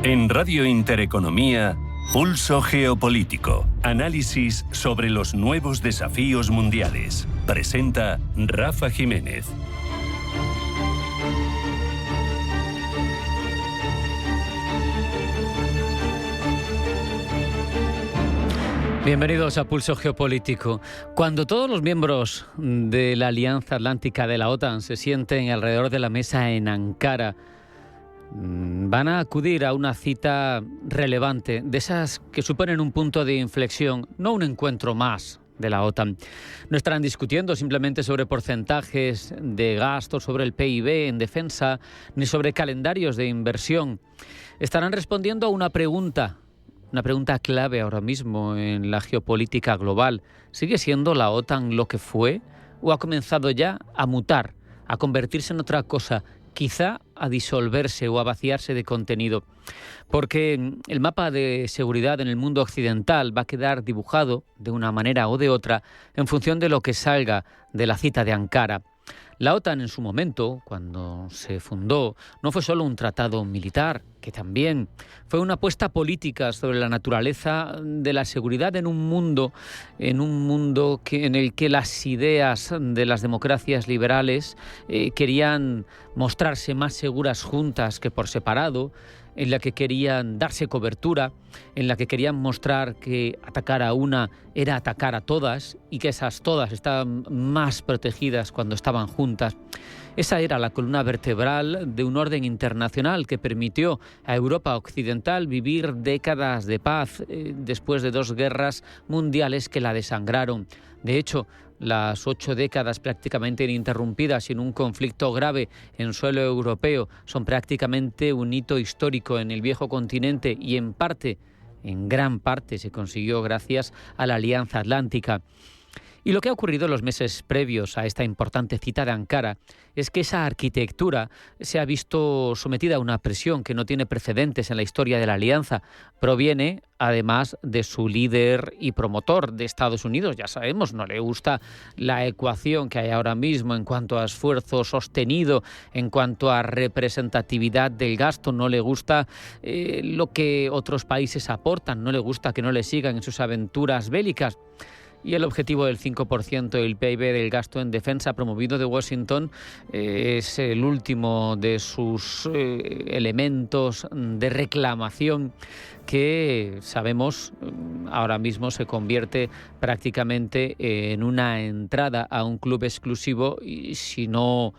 En Radio Intereconomía, Pulso Geopolítico. Análisis sobre los nuevos desafíos mundiales. Presenta Rafa Jiménez. Bienvenidos a Pulso Geopolítico. Cuando todos los miembros de la Alianza Atlántica de la OTAN se sienten alrededor de la mesa en Ankara, van a acudir a una cita relevante, de esas que suponen un punto de inflexión, no un encuentro más de la OTAN. No estarán discutiendo simplemente sobre porcentajes de gasto, sobre el PIB en defensa, ni sobre calendarios de inversión. Estarán respondiendo a una pregunta clave ahora mismo en la geopolítica global. ¿Sigue siendo la OTAN lo que fue o ha comenzado ya a mutar, a convertirse en otra cosa, quizá a disolverse o a vaciarse de contenido? Porque el mapa de seguridad en el mundo occidental va a quedar dibujado de una manera o de otra en función de lo que salga de la cita de Ankara. La OTAN en su momento, cuando se fundó, no fue solo un tratado militar, que también fue una apuesta política sobre la naturaleza de la seguridad en un mundo en el que las ideas de las democracias liberales querían mostrarse más seguras juntas que por separado, en la que querían darse cobertura, en la que querían mostrar que atacar a una era atacar a todas y que esas todas estaban más protegidas cuando estaban juntas. Esa era la columna vertebral de un orden internacional que permitió a Europa occidental vivir décadas de paz después de 2 guerras mundiales que la desangraron. De hecho, las 8 décadas prácticamente ininterrumpidas sin un conflicto grave en suelo europeo son prácticamente un hito histórico en el viejo continente y en gran parte se consiguió gracias a la Alianza Atlántica. Y lo que ha ocurrido en los meses previos a esta importante cita de Ankara es que esa arquitectura se ha visto sometida a una presión que no tiene precedentes en la historia de la Alianza. Proviene, además, de su líder y promotor de Estados Unidos. Ya sabemos, no le gusta la ecuación que hay ahora mismo en cuanto a esfuerzo sostenido, en cuanto a representatividad del gasto. No le gusta lo que otros países aportan. No le gusta que no le sigan en sus aventuras bélicas. Y el objetivo del 5% del PIB del gasto en defensa promovido de Washington es el último de sus elementos de reclamación que sabemos ahora mismo se convierte prácticamente en una entrada a un club exclusivo y si no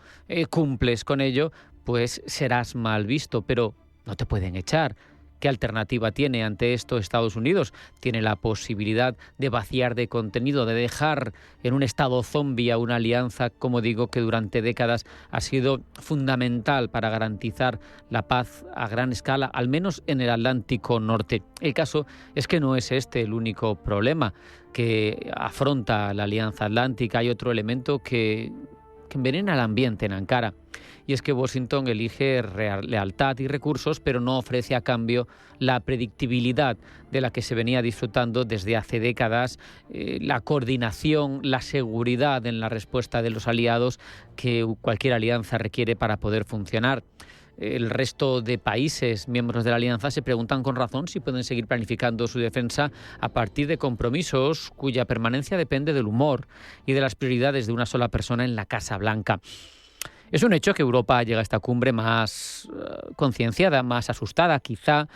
cumples con ello, pues serás mal visto, pero no te pueden echar. ¿Qué alternativa tiene ante esto Estados Unidos? Tiene la posibilidad de vaciar de contenido, de dejar en un estado zombie a una alianza, como digo, que durante décadas ha sido fundamental para garantizar la paz a gran escala, al menos en el Atlántico Norte. El caso es que no es este el único problema que afronta la Alianza Atlántica. Hay otro elemento que envenena el ambiente en Ankara. Y es que Washington elige lealtad y recursos, pero no ofrece a cambio la predictibilidad de la que se venía disfrutando desde hace décadas, la coordinación, la seguridad en la respuesta de los aliados que cualquier alianza requiere para poder funcionar. El resto de países miembros de la alianza se preguntan con razón si pueden seguir planificando su defensa a partir de compromisos cuya permanencia depende del humor y de las prioridades de una sola persona en la Casa Blanca. Es un hecho que Europa llega a esta cumbre más concienciada, más asustada quizá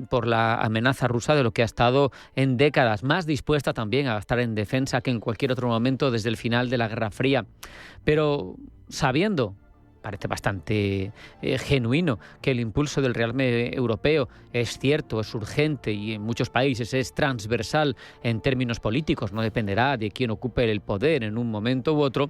por la amenaza rusa de lo que ha estado en décadas, más dispuesta también a gastar en defensa que en cualquier otro momento desde el final de la Guerra Fría, pero sabiendo, parece bastante genuino, que el impulso del rearme europeo es cierto, es urgente y en muchos países es transversal en términos políticos, no dependerá de quién ocupe el poder en un momento u otro.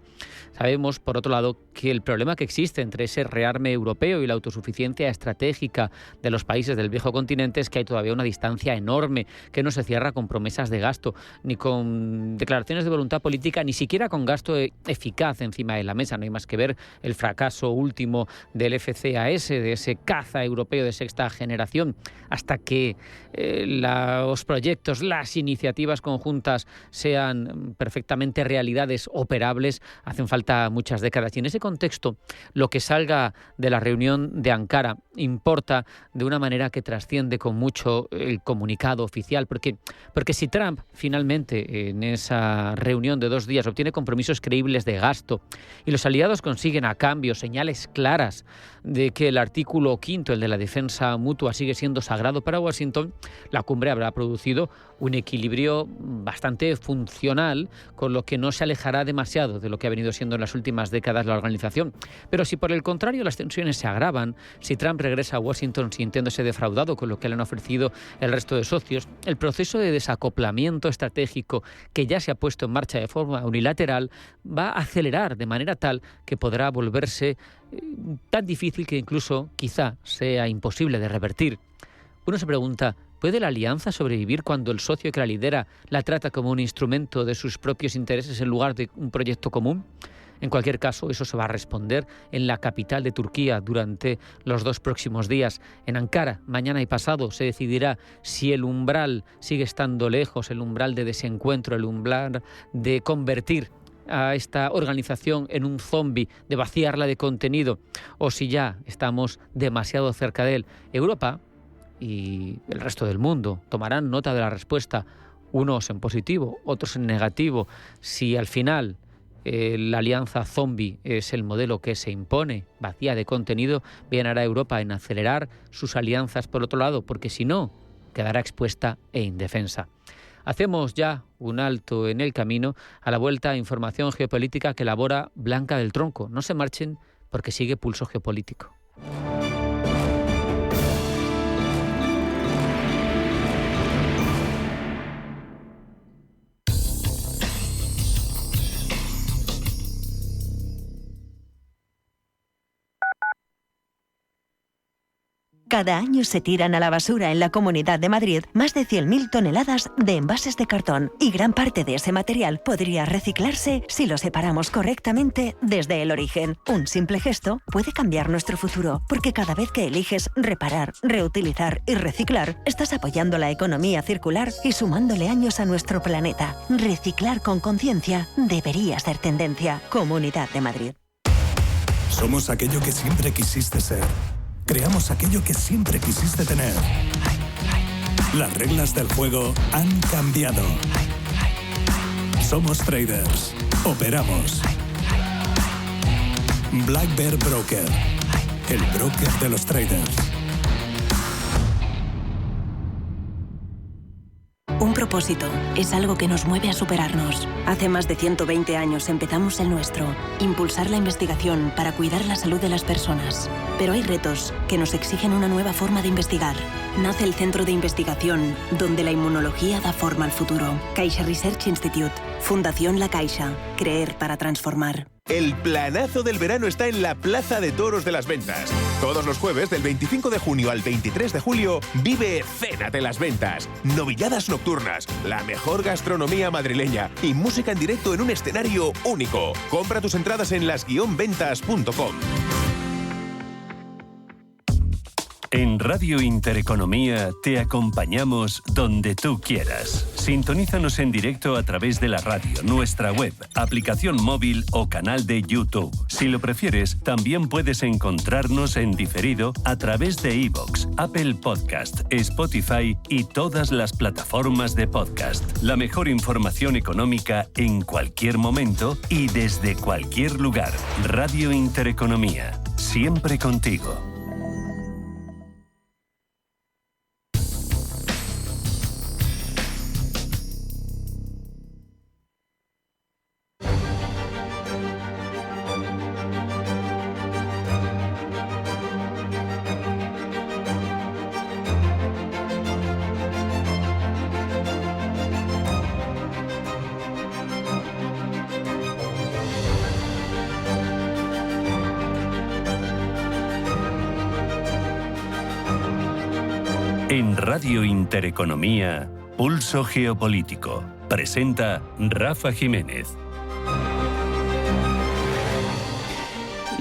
Sabemos, por otro lado, que el problema que existe entre ese rearme europeo y la autosuficiencia estratégica de los países del viejo continente es que hay todavía una distancia enorme que no se cierra con promesas de gasto, ni con declaraciones de voluntad política, ni siquiera con gasto eficaz encima de la mesa. No hay más que ver el fracaso uso último del FCAS, de ese caza europeo de sexta generación, hasta que los proyectos, las iniciativas conjuntas sean perfectamente realidades operables, hacen falta muchas décadas. Y en ese contexto, lo que salga de la reunión de Ankara importa de una manera que trasciende con mucho el comunicado oficial, porque si Trump finalmente en esa reunión de 2 días obtiene compromisos creíbles de gasto y los aliados consiguen a cambio señales claras de que el artículo 5, el de la defensa mutua, sigue siendo sagrado para Washington, la cumbre habrá producido un equilibrio bastante funcional, con lo que no se alejará demasiado de lo que ha venido siendo en las últimas décadas la organización. Pero si por el contrario las tensiones se agravan, si Trump regresa a Washington sintiéndose defraudado con lo que le han ofrecido el resto de socios, el proceso de desacoplamiento estratégico que ya se ha puesto en marcha de forma unilateral va a acelerar de manera tal que podrá volverse tan difícil que incluso quizá sea imposible de revertir. Uno se pregunta, ¿puede la alianza sobrevivir cuando el socio que la lidera la trata como un instrumento de sus propios intereses en lugar de un proyecto común? En cualquier caso, eso se va a responder en la capital de Turquía durante los 2 próximos días. En Ankara, mañana y pasado, se decidirá si el umbral sigue estando lejos, el umbral de desencuentro, el umbral de convertir a esta organización en un zombi, de vaciarla de contenido, o si ya estamos demasiado cerca de él. Europa y el resto del mundo tomarán nota de la respuesta, unos en positivo, otros en negativo. Si al final la alianza zombie es el modelo que se impone, vacía de contenido, bien hará Europa en acelerar sus alianzas por otro lado, porque si no, quedará expuesta e indefensa. Hacemos ya un alto en el camino. A la vuelta a información geopolítica que elabora Blanca del Tronco. No se marchen porque sigue Pulso Geopolítico. Cada año se tiran a la basura en la Comunidad de Madrid más de 100.000 toneladas de envases de cartón y gran parte de ese material podría reciclarse si lo separamos correctamente desde el origen. Un simple gesto puede cambiar nuestro futuro, porque cada vez que eliges reparar, reutilizar y reciclar, estás apoyando la economía circular y sumándole años a nuestro planeta. Reciclar con conciencia debería ser tendencia. Comunidad de Madrid. Somos aquello que siempre quisiste ser. Creamos aquello que siempre quisiste tener. Las reglas del juego han cambiado. Somos traders. Operamos. Black Bear Broker. El broker de los traders. Un propósito es algo que nos mueve a superarnos. Hace más de 120 años empezamos el nuestro, impulsar la investigación para cuidar la salud de las personas. Pero hay retos que nos exigen una nueva forma de investigar. Nace el Centro de Investigación, donde la inmunología da forma al futuro. Caixa Research Institute, Fundación La Caixa, creer para transformar. El planazo del verano está en la Plaza de Toros de las Ventas. Todos los jueves, del 25 de junio al 23 de julio, vive Cena de las Ventas. Novilladas nocturnas, la mejor gastronomía madrileña y música en directo en un escenario único. Compra tus entradas en las-ventas.com. En Radio Intereconomía te acompañamos donde tú quieras. Sintonízanos en directo a través de la radio, nuestra web, aplicación móvil o canal de YouTube. Si lo prefieres, también puedes encontrarnos en diferido a través de iVoox, Apple Podcast, Spotify y todas las plataformas de podcast. La mejor información económica en cualquier momento y desde cualquier lugar. Radio Intereconomía, siempre contigo. En Radio Intereconomía, Pulso Geopolítico. Presenta Rafa Jiménez.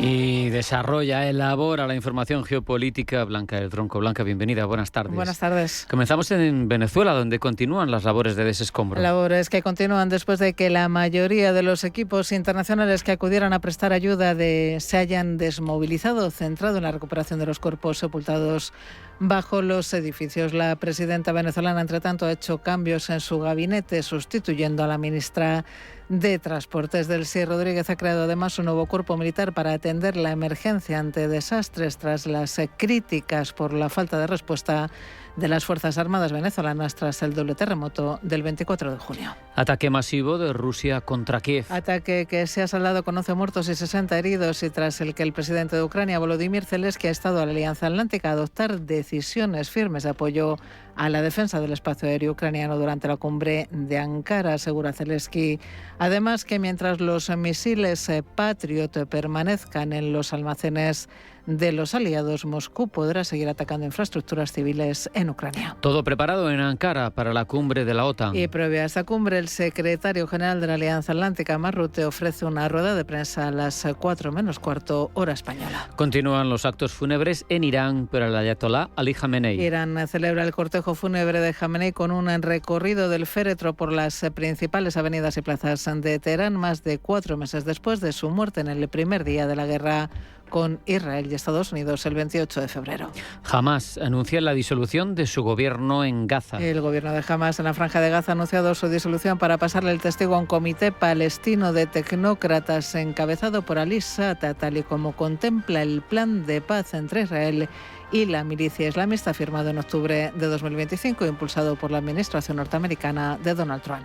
Y desarrolla, elabora la información geopolítica Blanca del Tronco. Blanca, bienvenida, buenas tardes. Buenas tardes. Comenzamos en Venezuela, donde continúan las labores de desescombro. Labores que continúan después de que la mayoría de los equipos internacionales que acudieran a prestar ayuda se hayan desmovilizado, centrado en la recuperación de los cuerpos sepultados bajo los edificios. La presidenta venezolana, entre tanto, ha hecho cambios en su gabinete, sustituyendo a la ministra de Transportes. Delcy Rodríguez ha creado además un nuevo cuerpo militar para atender la emergencia ante desastres tras las críticas por la falta de respuesta de las Fuerzas Armadas venezolanas tras el doble terremoto del 24 de junio. Ataque masivo de Rusia contra Kiev. Ataque que se ha saldado con 11 muertos y 60 heridos, y tras el que el presidente de Ucrania, Volodymyr Zelensky, ha estado a la Alianza Atlántica a adoptar decisiones firmes de apoyo a la defensa del espacio aéreo ucraniano durante la cumbre de Ankara, asegura Zelensky. Además, que mientras los misiles Patriot permanezcan en los almacenes de los aliados, Moscú podrá seguir atacando infraestructuras civiles en Ucrania. Todo preparado en Ankara para la cumbre de la OTAN. Y previa a esta cumbre, el secretario general de la Alianza Atlántica, Mark Rutte, ofrece una rueda de prensa a las 4 menos cuarto, hora española. Continúan los actos fúnebres en Irán para el ayatolá Ali Jamenei. Irán celebra el cortejo fúnebre de Jamenei con un recorrido del féretro por las principales avenidas y plazas de Teherán, más de 4 meses después de su muerte en el primer día de la guerra con Israel y Estados Unidos el 28 de febrero. Hamás anuncia la disolución de su gobierno en Gaza. El gobierno de Hamás en la Franja de Gaza ha anunciado su disolución para pasarle el testigo a un comité palestino de tecnócratas encabezado por Ali Satta, tal y como contempla el plan de paz entre Israel y la milicia islamista firmado en octubre de 2025, impulsado por la administración norteamericana de Donald Trump.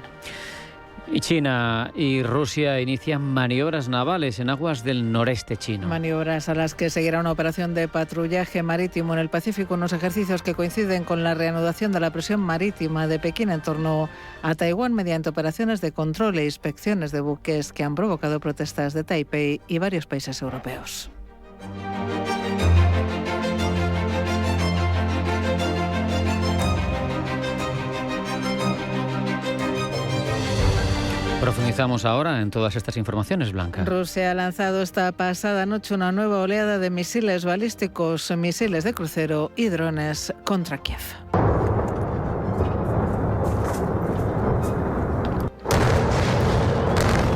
Y China y Rusia inician maniobras navales en aguas del noreste chino. Maniobras a las que seguirá una operación de patrullaje marítimo en el Pacífico, unos ejercicios que coinciden con la reanudación de la presión marítima de Pekín en torno a Taiwán mediante operaciones de control e inspecciones de buques que han provocado protestas de Taipei y varios países europeos. Profundizamos ahora en todas estas informaciones, Blanca. Rusia ha lanzado esta pasada noche una nueva oleada de misiles balísticos, misiles de crucero y drones contra Kiev.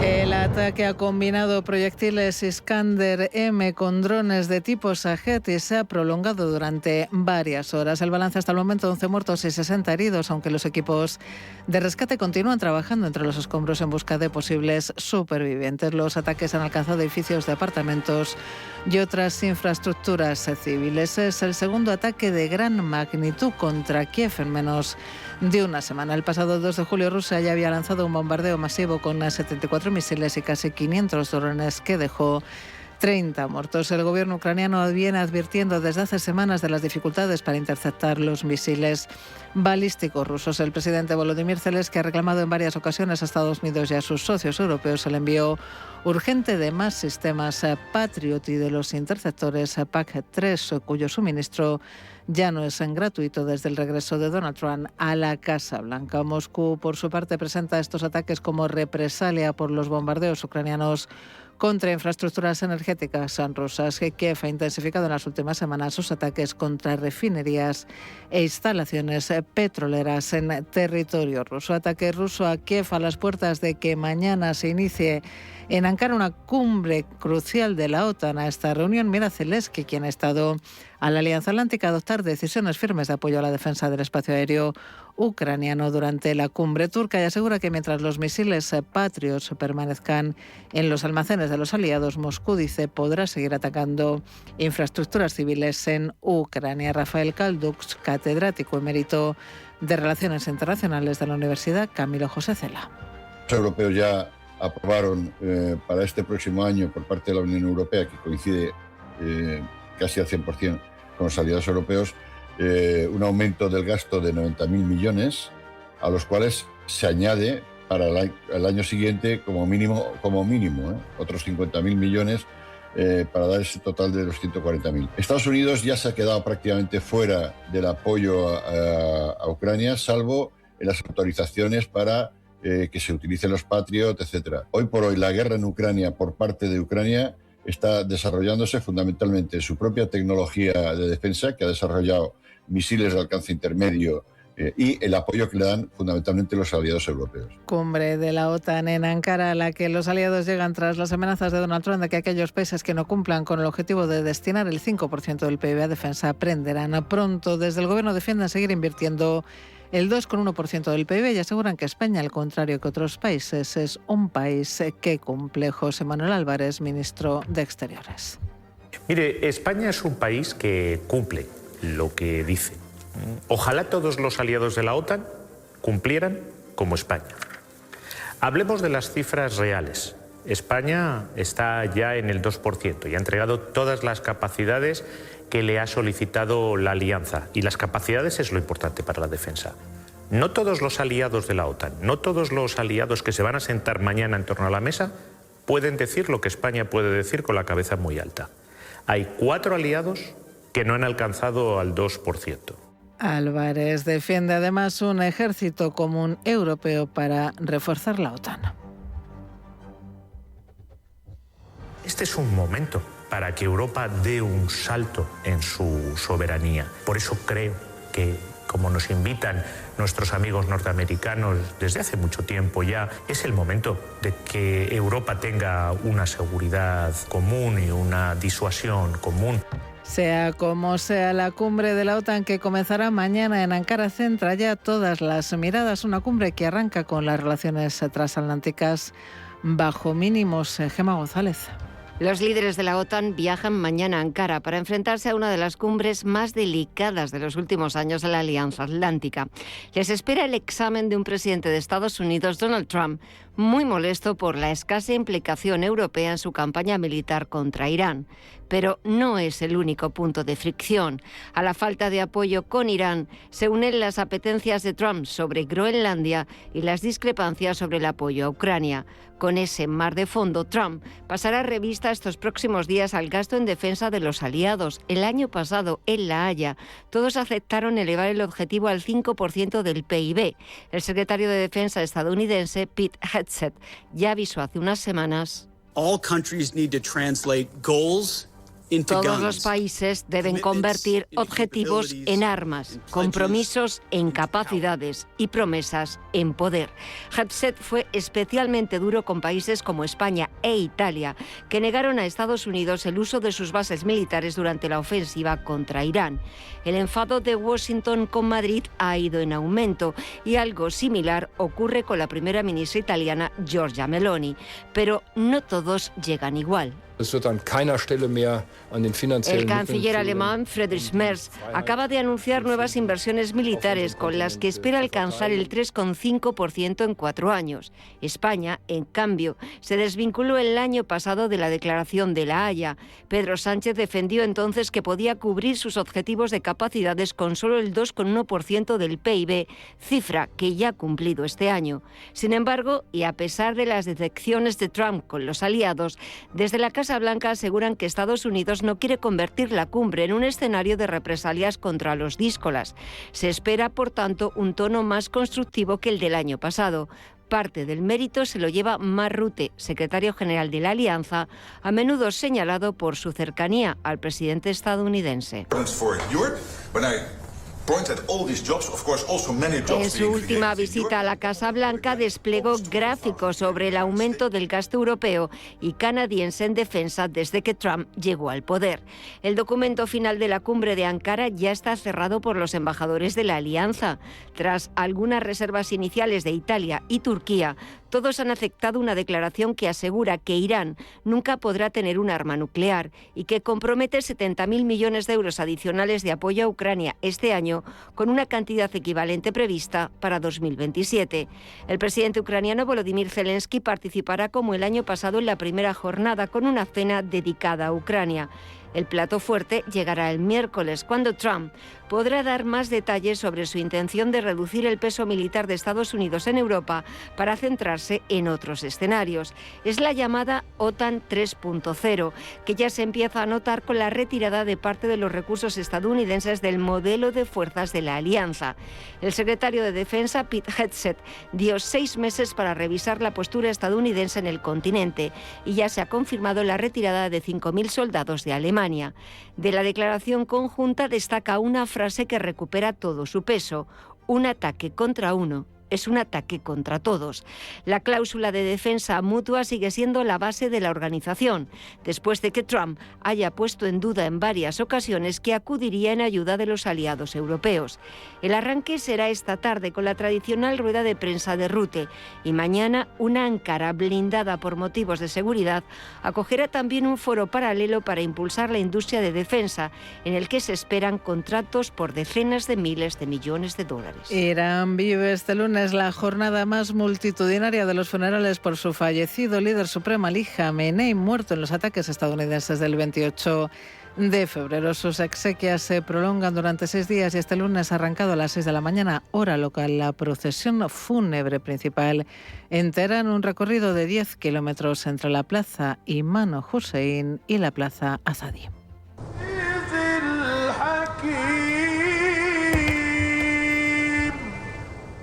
El ataque ha combinado proyectiles Iskander-M con drones de tipo Shahed y se ha prolongado durante varias horas. El balance hasta el momento: 11 muertos y 60 heridos, aunque los equipos de rescate continúan trabajando entre los escombros en busca de posibles supervivientes. Los ataques han alcanzado edificios de apartamentos y otras infraestructuras civiles. Es el segundo ataque de gran magnitud contra Kiev en menos de una semana. El pasado 2 de julio Rusia ya había lanzado un bombardeo masivo con 74 misiles y casi 500 drones que dejó 30 muertos. El gobierno ucraniano viene advirtiendo desde hace semanas de las dificultades para interceptar los misiles balísticos rusos. El presidente Volodymyr Zelensky ha reclamado en varias ocasiones a Estados Unidos y a sus socios europeos el envío urgente de más sistemas Patriot y de los interceptores PAC-3, cuyo suministro ya no es gratuito desde el regreso de Donald Trump a la Casa Blanca. Moscú, por su parte, presenta estos ataques como represalia por los bombardeos ucranianos contra infraestructuras energéticas rusas. Kiev ha intensificado en las últimas semanas sus ataques contra refinerías e instalaciones petroleras en territorio ruso. Ataque ruso a Kiev a las puertas de que mañana se inicie en Ankara una cumbre crucial de la OTAN. A esta reunión mira Zelensky, quien ha estado a la Alianza Atlántica a adoptar decisiones firmes de apoyo a la defensa del espacio aéreo ucraniano durante la cumbre turca, y asegura que mientras los misiles Patriot permanezcan en los almacenes de los aliados, Moscú, dice, podrá seguir atacando infraestructuras civiles en Ucrania. Rafael Kaldux, catedrático emérito de Relaciones Internacionales de la Universidad Camilo José Cela. Los europeos ya aprobaron para este próximo año por parte de la Unión Europea, que coincide casi al 100% con los aliados europeos, un aumento del gasto de 90.000 millones, a los cuales se añade para el año siguiente como mínimo otros 50.000 millones para dar ese total de los 140.000. Estados Unidos ya se ha quedado prácticamente fuera del apoyo a Ucrania, salvo en las autorizaciones para que se utilicen los Patriot, etc. Hoy por hoy la guerra en Ucrania por parte de Ucrania está desarrollándose fundamentalmente su propia tecnología de defensa, que ha desarrollado misiles de alcance intermedio y el apoyo que le dan fundamentalmente los aliados europeos. Cumbre de la OTAN en Ankara, a la que los aliados llegan tras las amenazas de Donald Trump de que aquellos países que no cumplan con el objetivo de destinar el 5% del PIB a defensa aprenderán pronto. Desde el Gobierno defienden seguir invirtiendo el 2,1% del PIB y aseguran que España, al contrario que otros países, es un país que cumple. José Manuel Álvarez, ministro de Exteriores. Mire, España es un país que cumple lo que dice. Ojalá todos los aliados de la OTAN cumplieran como España. Hablemos de las cifras reales. España está ya en el 2% y ha entregado todas las capacidades que le ha solicitado la alianza. Y las capacidades es lo importante para la defensa. No todos los aliados de la OTAN, no todos los aliados que se van a sentar mañana en torno a la mesa pueden decir lo que España puede decir con la cabeza muy alta. Hay 4 aliados que no han alcanzado al 2%. Álvarez defiende además un ejército común europeo para reforzar la OTAN. Este es un momento para que Europa dé un salto en su soberanía. Por eso creo que, como nos invitan nuestros amigos norteamericanos desde hace mucho tiempo ya, es el momento de que Europa tenga una seguridad común y una disuasión común. Sea como sea, la cumbre de la OTAN que comenzará mañana en Ankara centra ya todas las miradas. Una cumbre que arranca con las relaciones transatlánticas bajo mínimos. Gemma González. Los líderes de la OTAN viajan mañana a Ankara para enfrentarse a una de las cumbres más delicadas de los últimos años de la Alianza Atlántica. Les espera el examen de un presidente de Estados Unidos, Donald Trump, muy molesto por la escasa implicación europea en su campaña militar contra Irán. Pero no es el único punto de fricción. A la falta de apoyo con Irán se unen las apetencias de Trump sobre Groenlandia y las discrepancias sobre el apoyo a Ucrania. Con ese mar de fondo, Trump pasará revista estos próximos días al gasto en defensa de los aliados. El año pasado, en La Haya, todos aceptaron elevar el objetivo al 5% del PIB. El secretario de Defensa estadounidense, Pete Hegseth, ya avisó hace unas semanas. All countries need to translate goals. Todos los países deben convertir objetivos en armas, compromisos en capacidades y promesas en poder. Hegseth fue especialmente duro con países como España e Italia, que negaron a Estados Unidos el uso de sus bases militares durante la ofensiva contra Irán. El enfado de Washington con Madrid ha ido en aumento y algo similar ocurre con la primera ministra italiana Giorgia Meloni. Pero no todos llegan igual. El canciller alemán Friedrich Merz acaba de anunciar nuevas inversiones militares con las que espera alcanzar el 3,5% en 4 años. España, en cambio, se desvinculó el año pasado de la declaración de La Haya. Pedro Sánchez defendió entonces que podía cubrir sus objetivos de capacidades con solo el 2,1% del PIB, cifra que ya ha cumplido este año. Sin embargo, y a pesar de las decepciones de Trump con los aliados, desde la Casa Blanca aseguran que Estados Unidos no quiere convertir la cumbre en un escenario de represalias contra los díscolas. Se espera, por tanto, un tono más constructivo que el del año pasado. Parte del mérito se lo lleva Mark Rutte, secretario general de la Alianza, a menudo señalado por su cercanía al presidente estadounidense. En su última visita a la Casa Blanca desplegó gráficos sobre el aumento del gasto europeo y canadiense en defensa desde que Trump llegó al poder. El documento final de la cumbre de Ankara ya está cerrado por los embajadores de la Alianza. Tras algunas reservas iniciales de Italia y Turquía, todos han aceptado una declaración que asegura que Irán nunca podrá tener un arma nuclear y que compromete 70.000 millones de euros adicionales de apoyo a Ucrania este año, con una cantidad equivalente prevista para 2027. El presidente ucraniano Volodymyr Zelensky participará como el año pasado en la primera jornada con una cena dedicada a Ucrania. El plato fuerte llegará el miércoles, cuando Trump podrá dar más detalles sobre su intención de reducir el peso militar de Estados Unidos en Europa para centrarse en otros escenarios. Es la llamada OTAN 3.0, que ya se empieza a notar con la retirada de parte de los recursos estadounidenses del modelo de fuerzas de la alianza. El secretario de Defensa, Pete Hegseth, dio 6 meses para revisar la postura estadounidense en el continente y ya se ha confirmado la retirada de 5.000 soldados de Alemania. De la declaración conjunta destaca una frase que recupera todo su peso: un ataque contra uno es un ataque contra todos. La cláusula de defensa mutua sigue siendo la base de la organización, después de que Trump haya puesto en duda en varias ocasiones que acudiría en ayuda de los aliados europeos. El arranque será esta tarde con la tradicional rueda de prensa de Rutte y mañana una Ankara blindada por motivos de seguridad acogerá también un foro paralelo para impulsar la industria de defensa, en el que se esperan contratos por decenas de miles de millones de dólares. Irán vive este lunes la jornada más multitudinaria de los funerales por su fallecido líder supremo Ali Khamenei, muerto en los ataques estadounidenses del 28 de febrero. Sus exequias se prolongan durante 6 días y este lunes ha arrancado a las 6 de la mañana, hora local, la procesión fúnebre principal en Teherán, un recorrido de 10 kilómetros entre la plaza Imam Hussein y la plaza Azadi.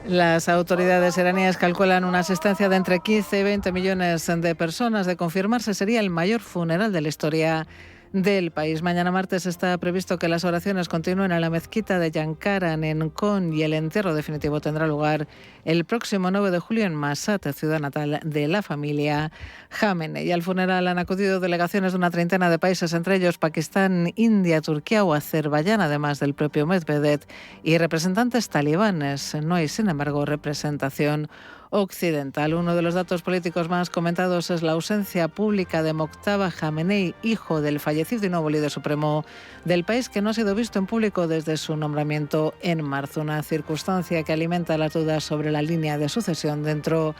Las autoridades iraníes calculan una asistencia de entre 15 y 20 millones de personas. De confirmarse, sería el mayor funeral de la historia del país. Mañana martes está previsto que las oraciones continúen a la mezquita de Yankaran en Qom y el entierro definitivo tendrá lugar el próximo 9 de julio en Mashhad, ciudad natal de la familia Khamenei. Al funeral han acudido delegaciones de una treintena de países, entre ellos Pakistán, India, Turquía o Azerbaiyán, además del propio Medvedev y representantes talibanes. No hay, sin embargo, representación occidental. Uno de los datos políticos más comentados es la ausencia pública de Mojtaba Khamenei, hijo del fallecido y nuevo líder supremo del país, que no ha sido visto en público desde su nombramiento en marzo, una circunstancia que alimenta las dudas sobre la línea de sucesión dentro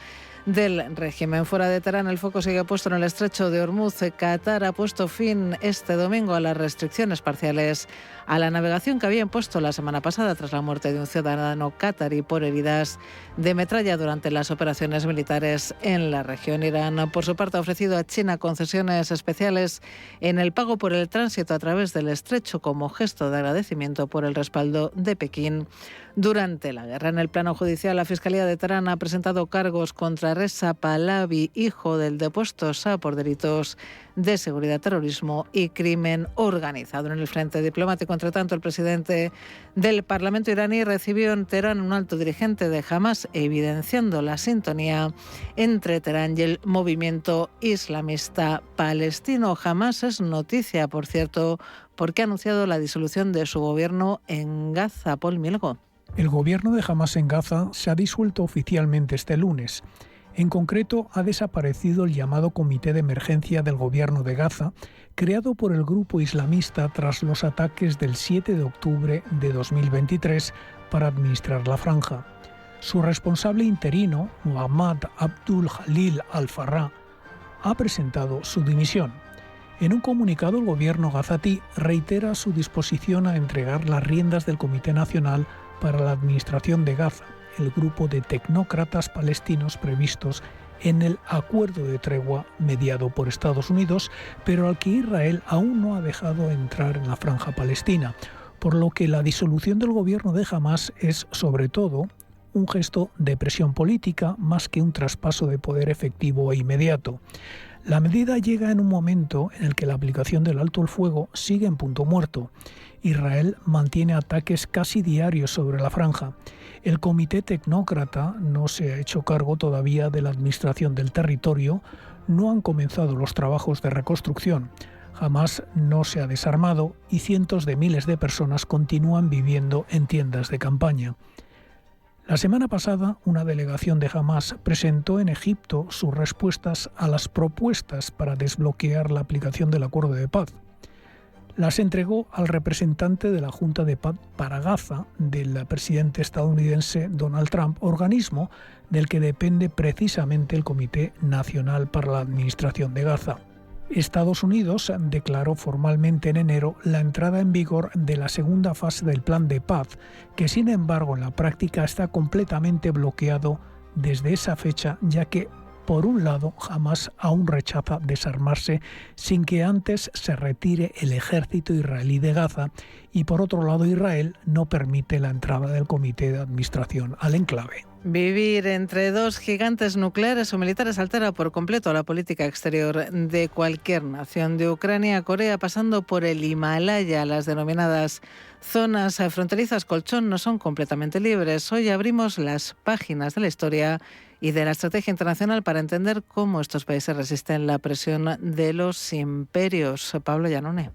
del régimen. Fuera de Teherán, el foco sigue puesto en el estrecho de Hormuz. Qatar ha puesto fin este domingo a las restricciones parciales a la navegación que había impuesto la semana pasada tras la muerte de un ciudadano qatarí por heridas de metralla durante las operaciones militares en la región. Irán, por su parte, ha ofrecido a China concesiones especiales en el pago por el tránsito a través del estrecho como gesto de agradecimiento por el respaldo de Pekín durante la guerra. En el plano judicial, la Fiscalía de Teherán ha presentado cargos contra Reza Pahlavi, hijo del depuesto Shah, por delitos de seguridad, terrorismo y crimen organizado. En el frente diplomático, entre tanto, el presidente del Parlamento iraní recibió en Teherán un alto dirigente de Hamas, evidenciando la sintonía entre Teherán y el movimiento islamista palestino. Hamas es noticia, por cierto, porque ha anunciado la disolución de su gobierno en Gaza. Paul Mielgo. El gobierno de Hamas en Gaza se ha disuelto oficialmente este lunes. En concreto, ha desaparecido el llamado Comité de Emergencia del Gobierno de Gaza, creado por el grupo islamista tras los ataques del 7 de octubre de 2023 para administrar la franja. Su responsable interino, Muhammad Abdul Jalil Al-Farrah, ha presentado su dimisión. En un comunicado, el gobierno gazatí reitera su disposición a entregar las riendas del Comité Nacional para la Administración de Gaza, el grupo de tecnócratas palestinos previstos en el acuerdo de tregua mediado por Estados Unidos, pero al que Israel aún no ha dejado entrar en la franja palestina, por lo que la disolución del gobierno de Hamas es, sobre todo, un gesto de presión política más que un traspaso de poder efectivo e inmediato. La medida llega en un momento en el que la aplicación del alto el fuego sigue en punto muerto. Israel mantiene ataques casi diarios sobre la franja. El comité tecnócrata no se ha hecho cargo todavía de la administración del territorio, no han comenzado los trabajos de reconstrucción. Hamas no se ha desarmado y cientos de miles de personas continúan viviendo en tiendas de campaña. La semana pasada, una delegación de Hamas presentó en Egipto sus respuestas a las propuestas para desbloquear la aplicación del acuerdo de paz. Las entregó al representante de la Junta de Paz para Gaza del presidente estadounidense Donald Trump, organismo del que depende precisamente el Comité Nacional para la Administración de Gaza. Estados Unidos declaró formalmente en enero la entrada en vigor de la segunda fase del plan de paz, que sin embargo en la práctica está completamente bloqueado desde esa fecha, ya que por un lado, Hamás aún rechaza desarmarse sin que antes se retire el ejército israelí de Gaza y por otro lado Israel no permite la entrada del comité de administración al enclave. Vivir entre dos gigantes nucleares o militares altera por completo la política exterior de cualquier nación, de Ucrania a Corea, pasando por el Himalaya. Las denominadas zonas fronterizas colchón no son completamente libres. Hoy abrimos las páginas de la historia y de la estrategia internacional para entender cómo estos países resisten la presión de los imperios. Pablo Llanone.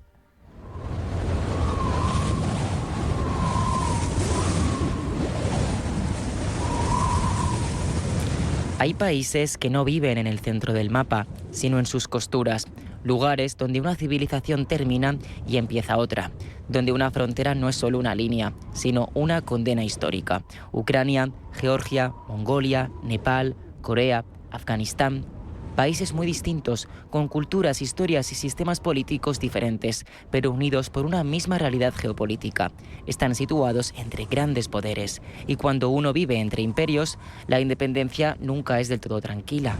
Hay países que no viven en el centro del mapa, sino en sus costuras, lugares donde una civilización termina y empieza otra, donde una frontera no es solo una línea, sino una condena histórica. Ucrania, Georgia, Mongolia, Nepal, Corea, Afganistán. Países muy distintos, con culturas, historias y sistemas políticos diferentes, pero unidos por una misma realidad geopolítica. Están situados entre grandes poderes, y cuando uno vive entre imperios, la independencia nunca es del todo tranquila.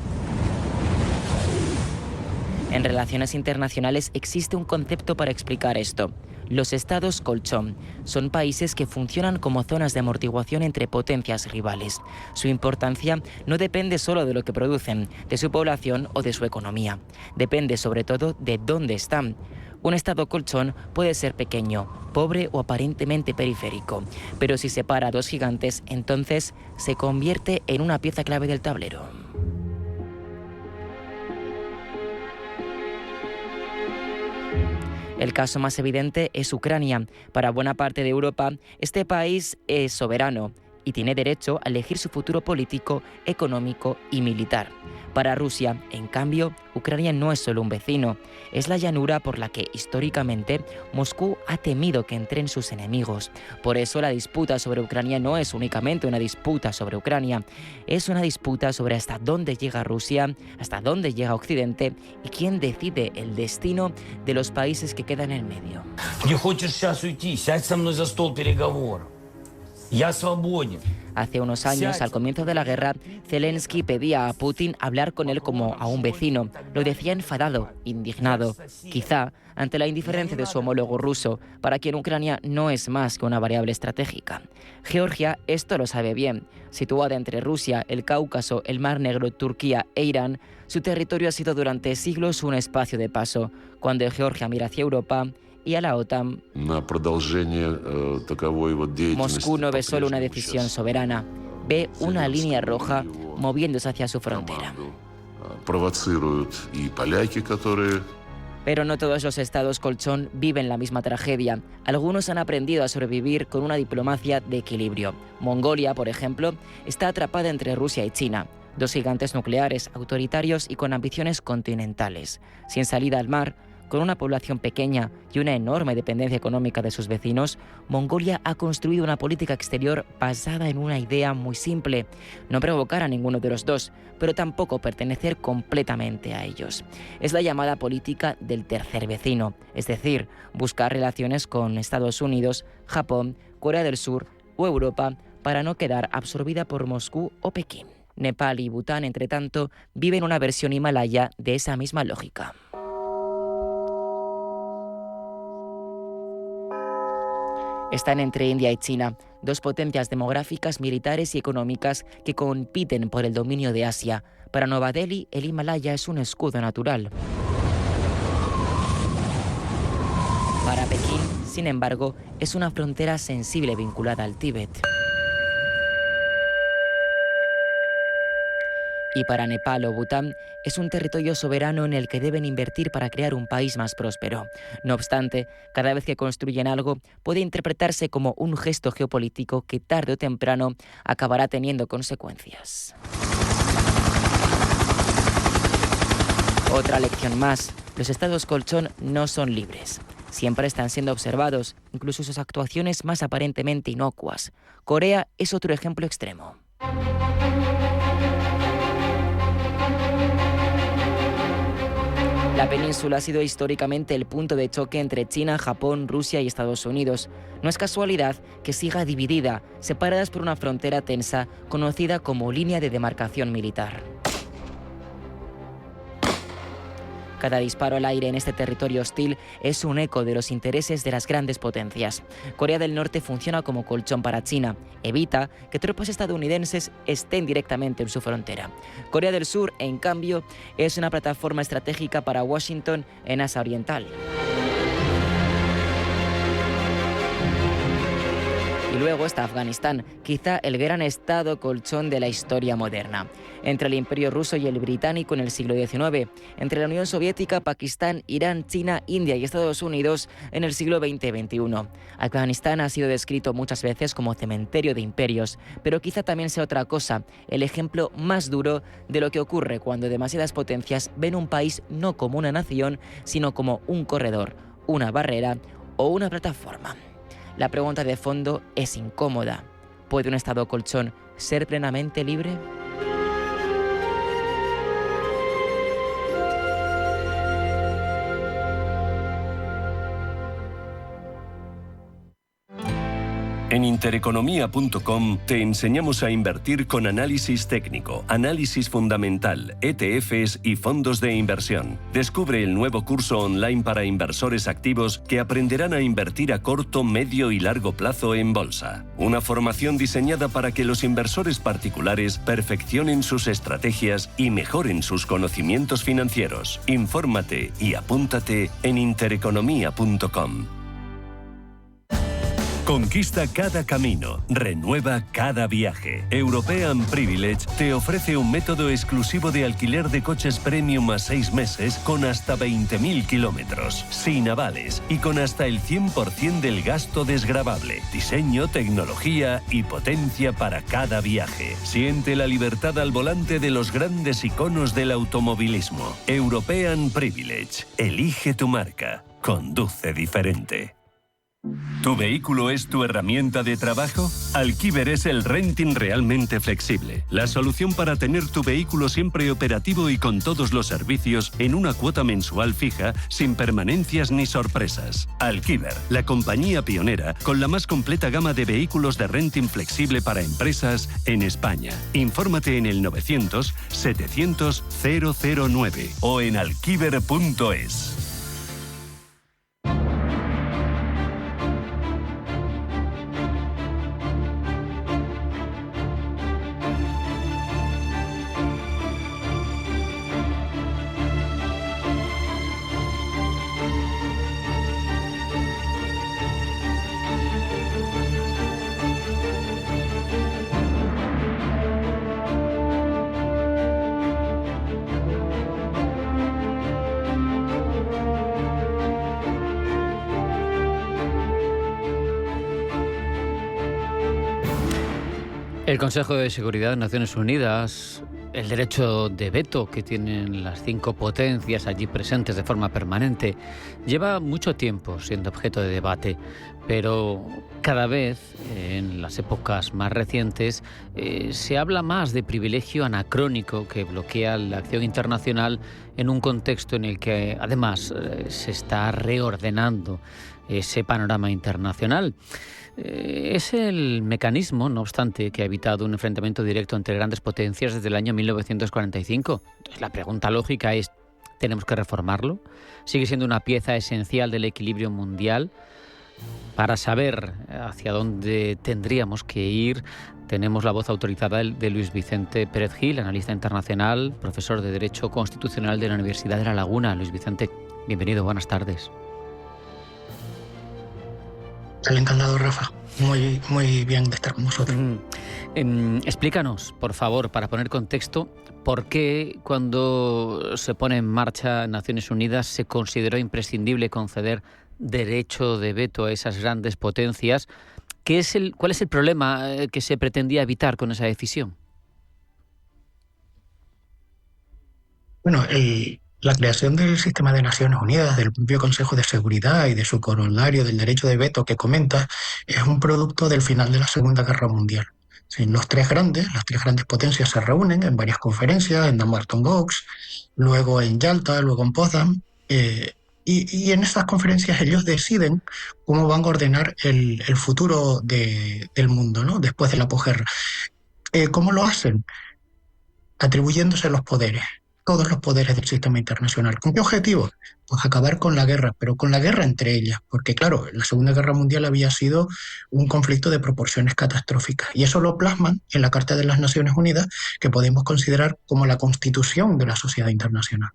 En relaciones internacionales existe un concepto para explicar esto. Los estados colchón son países que funcionan como zonas de amortiguación entre potencias rivales. Su importancia no depende solo de lo que producen, de su población o de su economía. Depende sobre todo de dónde están. Un estado colchón puede ser pequeño, pobre o aparentemente periférico, pero si separa a dos gigantes, entonces se convierte en una pieza clave del tablero. El caso más evidente es Ucrania. Para buena parte de Europa, este país es soberano y tiene derecho a elegir su futuro político, económico y militar. Para Rusia, en cambio, Ucrania no es solo un vecino, es la llanura por la que históricamente Moscú ha temido que entren sus enemigos. Por eso la disputa sobre Ucrania no es únicamente una disputa sobre Ucrania, es una disputa sobre hasta dónde llega Rusia, hasta dónde llega Occidente y quién decide el destino de los países que quedan en el medio. Hace unos años, al comienzo de la guerra, Zelensky pedía a Putin hablar con él como a un vecino. Lo decía enfadado, indignado, quizá ante la indiferencia de su homólogo ruso, para quien Ucrania no es más que una variable estratégica. Georgia esto lo sabe bien. Situada entre Rusia, el Cáucaso, el Mar Negro, Turquía e Irán, su territorio ha sido durante siglos un espacio de paso. Cuando Georgia mira hacia Europa y a la OTAN, Moscú no ve solo una decisión soberana, ve una línea roja moviéndose hacia su frontera. Pero no todos los estados colchón viven la misma tragedia. Algunos han aprendido a sobrevivir con una diplomacia de equilibrio. Mongolia, por ejemplo, está atrapada entre Rusia y China, dos gigantes nucleares, autoritarios y con ambiciones continentales. Sin salida al mar, con una población pequeña y una enorme dependencia económica de sus vecinos, Mongolia ha construido una política exterior basada en una idea muy simple: no provocar a ninguno de los dos, pero tampoco pertenecer completamente a ellos. Es la llamada política del tercer vecino, es decir, buscar relaciones con Estados Unidos, Japón, Corea del Sur o Europa para no quedar absorbida por Moscú o Pekín. Nepal y Bután, entre tanto, viven una versión himalaya de esa misma lógica. Están entre India y China, dos potencias demográficas, militares y económicas que compiten por el dominio de Asia. Para Nueva Delhi, el Himalaya es un escudo natural. Para Pekín, sin embargo, es una frontera sensible vinculada al Tíbet. Y para Nepal o Bután, es un territorio soberano en el que deben invertir para crear un país más próspero. No obstante, cada vez que construyen algo, puede interpretarse como un gesto geopolítico que tarde o temprano acabará teniendo consecuencias. Otra lección más: los estados colchón no son libres. Siempre están siendo observados, incluso sus actuaciones más aparentemente inocuas. Corea es otro ejemplo extremo. La península ha sido históricamente el punto de choque entre China, Japón, Rusia y Estados Unidos. No es casualidad que siga dividida, separadas por una frontera tensa conocida como línea de demarcación militar. Cada disparo al aire en este territorio hostil es un eco de los intereses de las grandes potencias. Corea del Norte funciona como colchón para China. Evita que tropas estadounidenses estén directamente en su frontera. Corea del Sur, en cambio, es una plataforma estratégica para Washington en Asia Oriental. Y luego está Afganistán, quizá el gran estado colchón de la historia moderna. Entre el Imperio ruso y el británico en el siglo XIX, entre la Unión Soviética, Pakistán, Irán, China, India y Estados Unidos en el siglo XX y XXI. Afganistán ha sido descrito muchas veces como cementerio de imperios, pero quizá también sea otra cosa, el ejemplo más duro de lo que ocurre cuando demasiadas potencias ven un país no como una nación, sino como un corredor, una barrera o una plataforma. La pregunta de fondo es incómoda. ¿Puede un Estado colchón ser plenamente libre? En intereconomía.com te enseñamos a invertir con análisis técnico, análisis fundamental, ETFs y fondos de inversión. Descubre el nuevo curso online para inversores activos que aprenderán a invertir a corto, medio y largo plazo en bolsa. Una formación diseñada para que los inversores particulares perfeccionen sus estrategias y mejoren sus conocimientos financieros. Infórmate y apúntate en intereconomía.com. Conquista cada camino, renueva cada viaje. European Privilege te ofrece un método exclusivo de alquiler de coches premium a 6 meses con hasta 20.000 kilómetros, sin avales y con hasta el 100% del gasto desgravable. Diseño, tecnología y potencia para cada viaje. Siente la libertad al volante de los grandes iconos del automovilismo. European Privilege. Elige tu marca. Conduce diferente. ¿Tu vehículo es tu herramienta de trabajo? Alquiver es el renting realmente flexible. La solución para tener tu vehículo siempre operativo y con todos los servicios en una cuota mensual fija, sin permanencias ni sorpresas. Alquiver, la compañía pionera con la más completa gama de vehículos de renting flexible para empresas en España. Infórmate en el 900 700 009 o en alquiver.es. El Consejo de Seguridad de Naciones Unidas, el derecho de veto que tienen las 5 potencias allí presentes de forma permanente, lleva mucho tiempo siendo objeto de debate, pero cada vez, en las épocas más recientes, se habla más de privilegio anacrónico que bloquea la acción internacional en un contexto en el que, además, se está reordenando ese panorama internacional. Es el mecanismo, no obstante, que ha evitado un enfrentamiento directo entre grandes potencias desde el año 1945. Entonces, la pregunta lógica es, ¿tenemos que reformarlo? ¿Sigue siendo una pieza esencial del equilibrio mundial? Para saber hacia dónde tendríamos que ir, tenemos la voz autorizada de Luis Vicente Pérez Gil, analista internacional, profesor de Derecho Constitucional de la Universidad de La Laguna. Luis Vicente, bienvenido, buenas tardes. Encantado, Rafa. Muy bien de estar con vosotros. Explícanos, por favor, para poner contexto, por qué cuando se pone en marcha Naciones Unidas se consideró imprescindible conceder derecho de veto a esas grandes potencias. ¿Cuál es el problema que se pretendía evitar con esa decisión? Bueno, la creación del sistema de Naciones Unidas, del propio Consejo de Seguridad y de su corolario del derecho de veto que comenta, es un producto del final de la Segunda Guerra Mundial. Sí, las tres grandes potencias se reúnen en varias conferencias, en Dumbarton Oaks, luego en Yalta, luego en Potsdam, Y en esas conferencias ellos deciden cómo van a ordenar el futuro del mundo, ¿no? Después de la posguerra. ¿Cómo lo hacen? Atribuyéndose los poderes, todos los poderes del sistema internacional. ¿Con qué objetivo? Pues acabar con la guerra, pero con la guerra entre ellas, porque claro, la Segunda Guerra Mundial había sido un conflicto de proporciones catastróficas, y eso lo plasman en la Carta de las Naciones Unidas, que podemos considerar como la constitución de la sociedad internacional.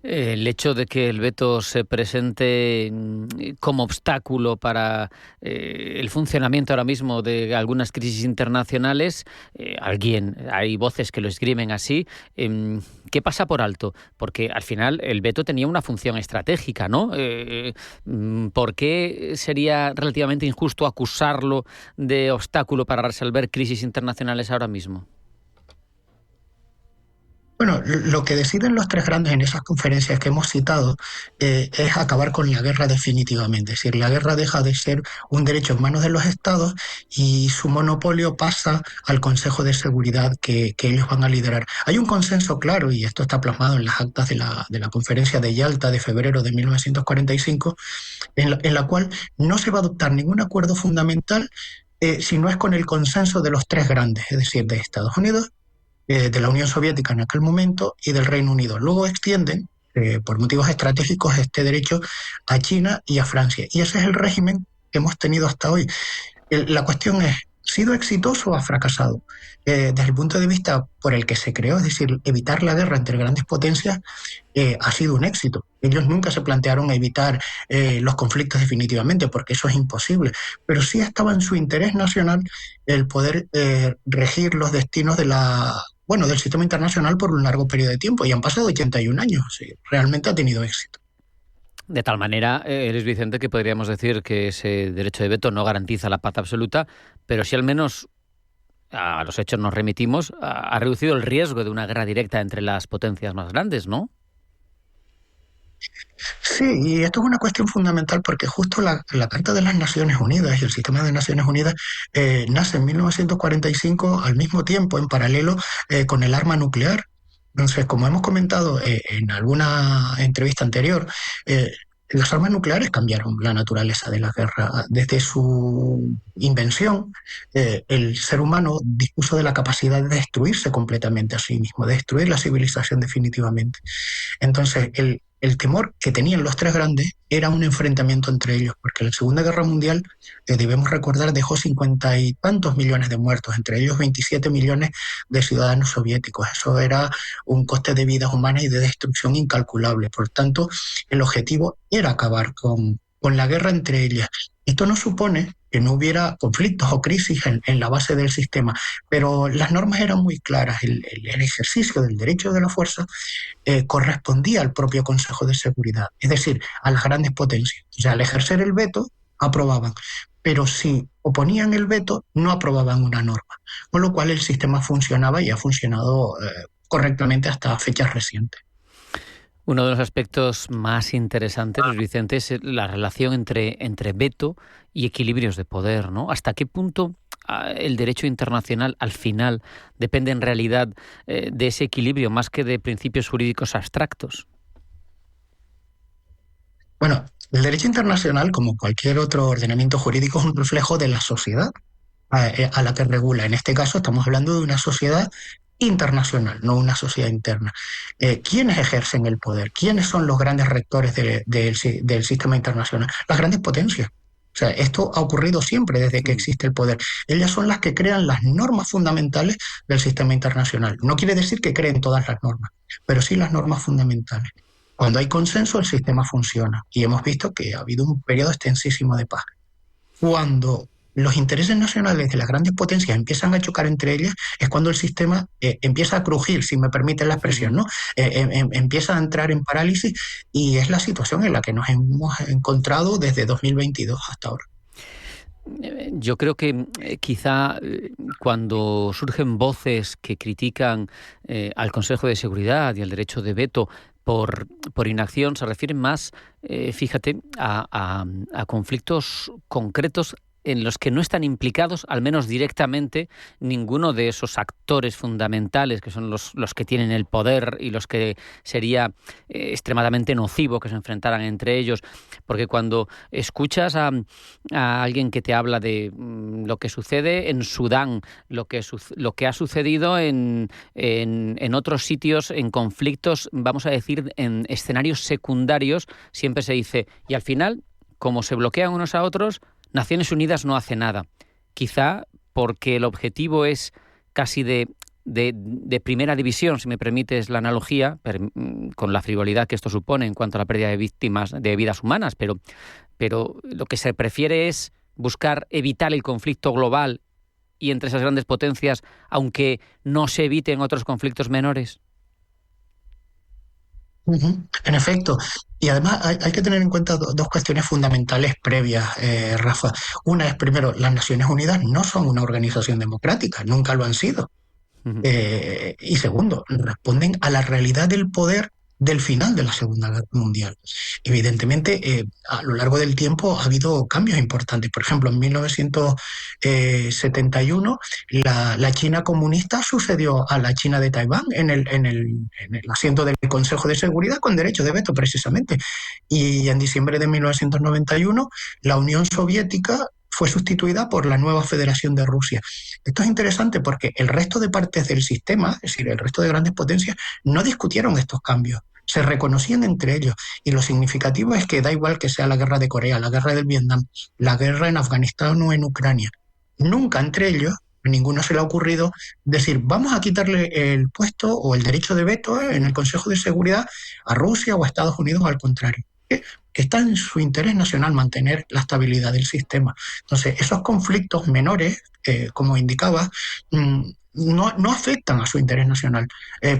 El hecho de que el veto se presente como obstáculo para el funcionamiento ahora mismo de algunas crisis internacionales, hay voces que lo esgrimen así. ¿Qué pasa por alto? Porque al final el veto tenía una función estratégica, ¿no? ¿Por qué sería relativamente injusto acusarlo de obstáculo para resolver crisis internacionales ahora mismo? Bueno, lo que deciden los tres grandes en esas conferencias que hemos citado es acabar con la guerra definitivamente. Es decir, la guerra deja de ser un derecho en manos de los estados y su monopolio pasa al Consejo de Seguridad que ellos van a liderar. Hay un consenso claro, y esto está plasmado en las actas de la conferencia de Yalta de febrero de 1945, en la cual no se va a adoptar ningún acuerdo fundamental si no es con el consenso de los tres grandes, es decir, de Estados Unidos, de la Unión Soviética en aquel momento y del Reino Unido. Luego extienden, por motivos estratégicos, este derecho a China y a Francia. Y ese es el régimen que hemos tenido hasta hoy. La cuestión es, ¿ha sido exitoso o ha fracasado? Desde el punto de vista por el que se creó, es decir, evitar la guerra entre grandes potencias, ha sido un éxito. Ellos nunca se plantearon evitar los conflictos definitivamente, porque eso es imposible, pero sí estaba en su interés nacional el poder regir los destinos del sistema internacional por un largo periodo de tiempo, y han pasado 81 años, sí, realmente ha tenido éxito. De tal manera, Luis Vicente, que podríamos decir que ese derecho de veto no garantiza la paz absoluta, pero sí al menos, a los hechos nos remitimos, ha reducido el riesgo de una guerra directa entre las potencias más grandes, ¿no? Sí, y esto es una cuestión fundamental porque justo la Carta de las Naciones Unidas y el sistema de Naciones Unidas nace en 1945 al mismo tiempo, en paralelo con el arma nuclear. Entonces, como hemos comentado en alguna entrevista anterior, las armas nucleares cambiaron la naturaleza de la guerra. Desde su invención, el ser humano dispuso de la capacidad de destruirse completamente a sí mismo, de destruir la civilización definitivamente. Entonces, el temor que tenían los tres grandes era un enfrentamiento entre ellos, porque la Segunda Guerra Mundial, debemos recordar, dejó 50 y tantos millones de muertos, entre ellos 27 millones de ciudadanos soviéticos. Eso era un coste de vidas humanas y de destrucción incalculable. Por tanto, el objetivo era acabar con la guerra entre ellas. Esto no supone que no hubiera conflictos o crisis en la base del sistema, pero las normas eran muy claras. El ejercicio del derecho de la fuerza correspondía al propio Consejo de Seguridad, es decir, a las grandes potencias. O sea, al ejercer el veto, aprobaban, pero si oponían el veto, no aprobaban una norma, con lo cual el sistema funcionaba y ha funcionado correctamente hasta fechas recientes. Uno de los aspectos más interesantes, Luis Vicente, es la relación entre veto y equilibrios de poder, ¿no? ¿Hasta qué punto el derecho internacional al final depende en realidad de ese equilibrio más que de principios jurídicos abstractos? Bueno, el derecho internacional, como cualquier otro ordenamiento jurídico, es un reflejo de la sociedad a la que regula. En este caso estamos hablando de una sociedad internacional, no una sociedad interna. ¿Quiénes ejercen el poder? ¿Quiénes son los grandes rectores del sistema internacional? Las grandes potencias. O sea, esto ha ocurrido siempre desde que existe el poder. Ellas son las que crean las normas fundamentales del sistema internacional. No quiere decir que creen todas las normas, pero sí las normas fundamentales. Cuando hay consenso, el sistema funciona. Y hemos visto que ha habido un periodo extensísimo de paz. Cuando los intereses nacionales de las grandes potencias empiezan a chocar entre ellas, es cuando el sistema empieza a crujir, si me permiten la expresión, ¿no? Empieza a entrar en parálisis, y es la situación en la que nos hemos encontrado desde 2022 hasta ahora. Yo creo que quizá cuando surgen voces que critican al Consejo de Seguridad y al derecho de veto por inacción, se refieren más, fíjate, a conflictos concretos en los que no están implicados, al menos directamente, ninguno de esos actores fundamentales que son los que tienen el poder y los que sería extremadamente nocivo que se enfrentaran entre ellos. Porque cuando escuchas a alguien que te habla de lo que sucede en Sudán, lo que ha sucedido en otros sitios, en conflictos, vamos a decir, en escenarios secundarios, siempre se dice, y al final, como se bloquean unos a otros, Naciones Unidas no hace nada. Quizá porque el objetivo es casi de primera división, si me permites la analogía, con la frivolidad que esto supone en cuanto a la pérdida de víctimas, de vidas humanas, pero lo que se prefiere es buscar evitar el conflicto global y entre esas grandes potencias, aunque no se eviten otros conflictos menores. En efecto, y además hay que tener en cuenta dos cuestiones fundamentales previas, Rafa. Una es, primero, las Naciones Unidas no son una organización democrática, nunca lo han sido. Y segundo, responden a la realidad del poder del final de la Segunda Guerra Mundial. Evidentemente, a lo largo del tiempo ha habido cambios importantes. Por ejemplo, en 1971, la China comunista sucedió a la China de Taiwán en el asiento del Consejo de Seguridad con derecho de veto, precisamente. Y en diciembre de 1991, la Unión Soviética fue sustituida por la nueva Federación de Rusia. Esto es interesante porque el resto de partes del sistema, es decir, el resto de grandes potencias, no discutieron estos cambios. Se reconocían entre ellos. Y lo significativo es que da igual que sea la guerra de Corea, la guerra del Vietnam, la guerra en Afganistán o en Ucrania. Nunca entre ellos, a ninguno se le ha ocurrido decir, vamos a quitarle el puesto o el derecho de veto en el Consejo de Seguridad a Rusia o a Estados Unidos, o al contrario. Que está en su interés nacional mantener la estabilidad del sistema. Entonces, esos conflictos menores, como indicaba, no afectan a su interés nacional.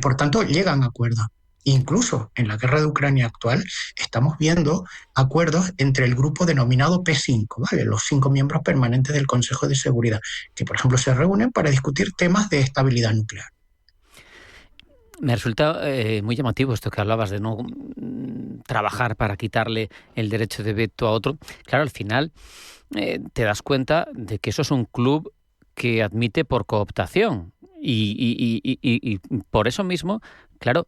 Por tanto, llegan a acuerdos. Incluso en la guerra de Ucrania actual estamos viendo acuerdos entre el grupo denominado P5, ¿vale? Los 5 miembros permanentes del Consejo de Seguridad, que por ejemplo se reúnen para discutir temas de estabilidad nuclear. Me resulta muy llamativo esto que hablabas de no trabajar para quitarle el derecho de veto a otro. Claro, al final te das cuenta de que eso es un club que admite por cooptación y por eso mismo, claro,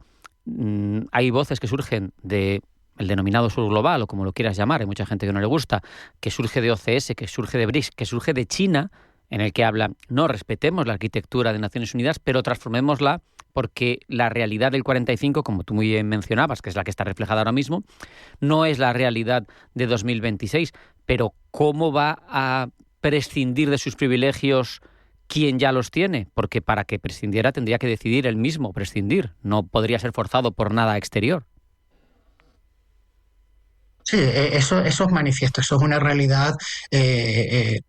hay voces que surgen de el denominado sur global, o como lo quieras llamar, hay mucha gente que no le gusta, que surge de OCS, que surge de BRICS, que surge de China, en el que hablan, no, respetemos la arquitectura de Naciones Unidas, pero transformémosla porque la realidad del 45, como tú muy bien mencionabas, que es la que está reflejada ahora mismo, no es la realidad de 2026. Pero ¿cómo va a prescindir de sus privilegios quien ya los tiene? Porque para que prescindiera tendría que decidir él mismo prescindir. No podría ser forzado por nada exterior. Sí, eso es manifiesto, eso es una realidad que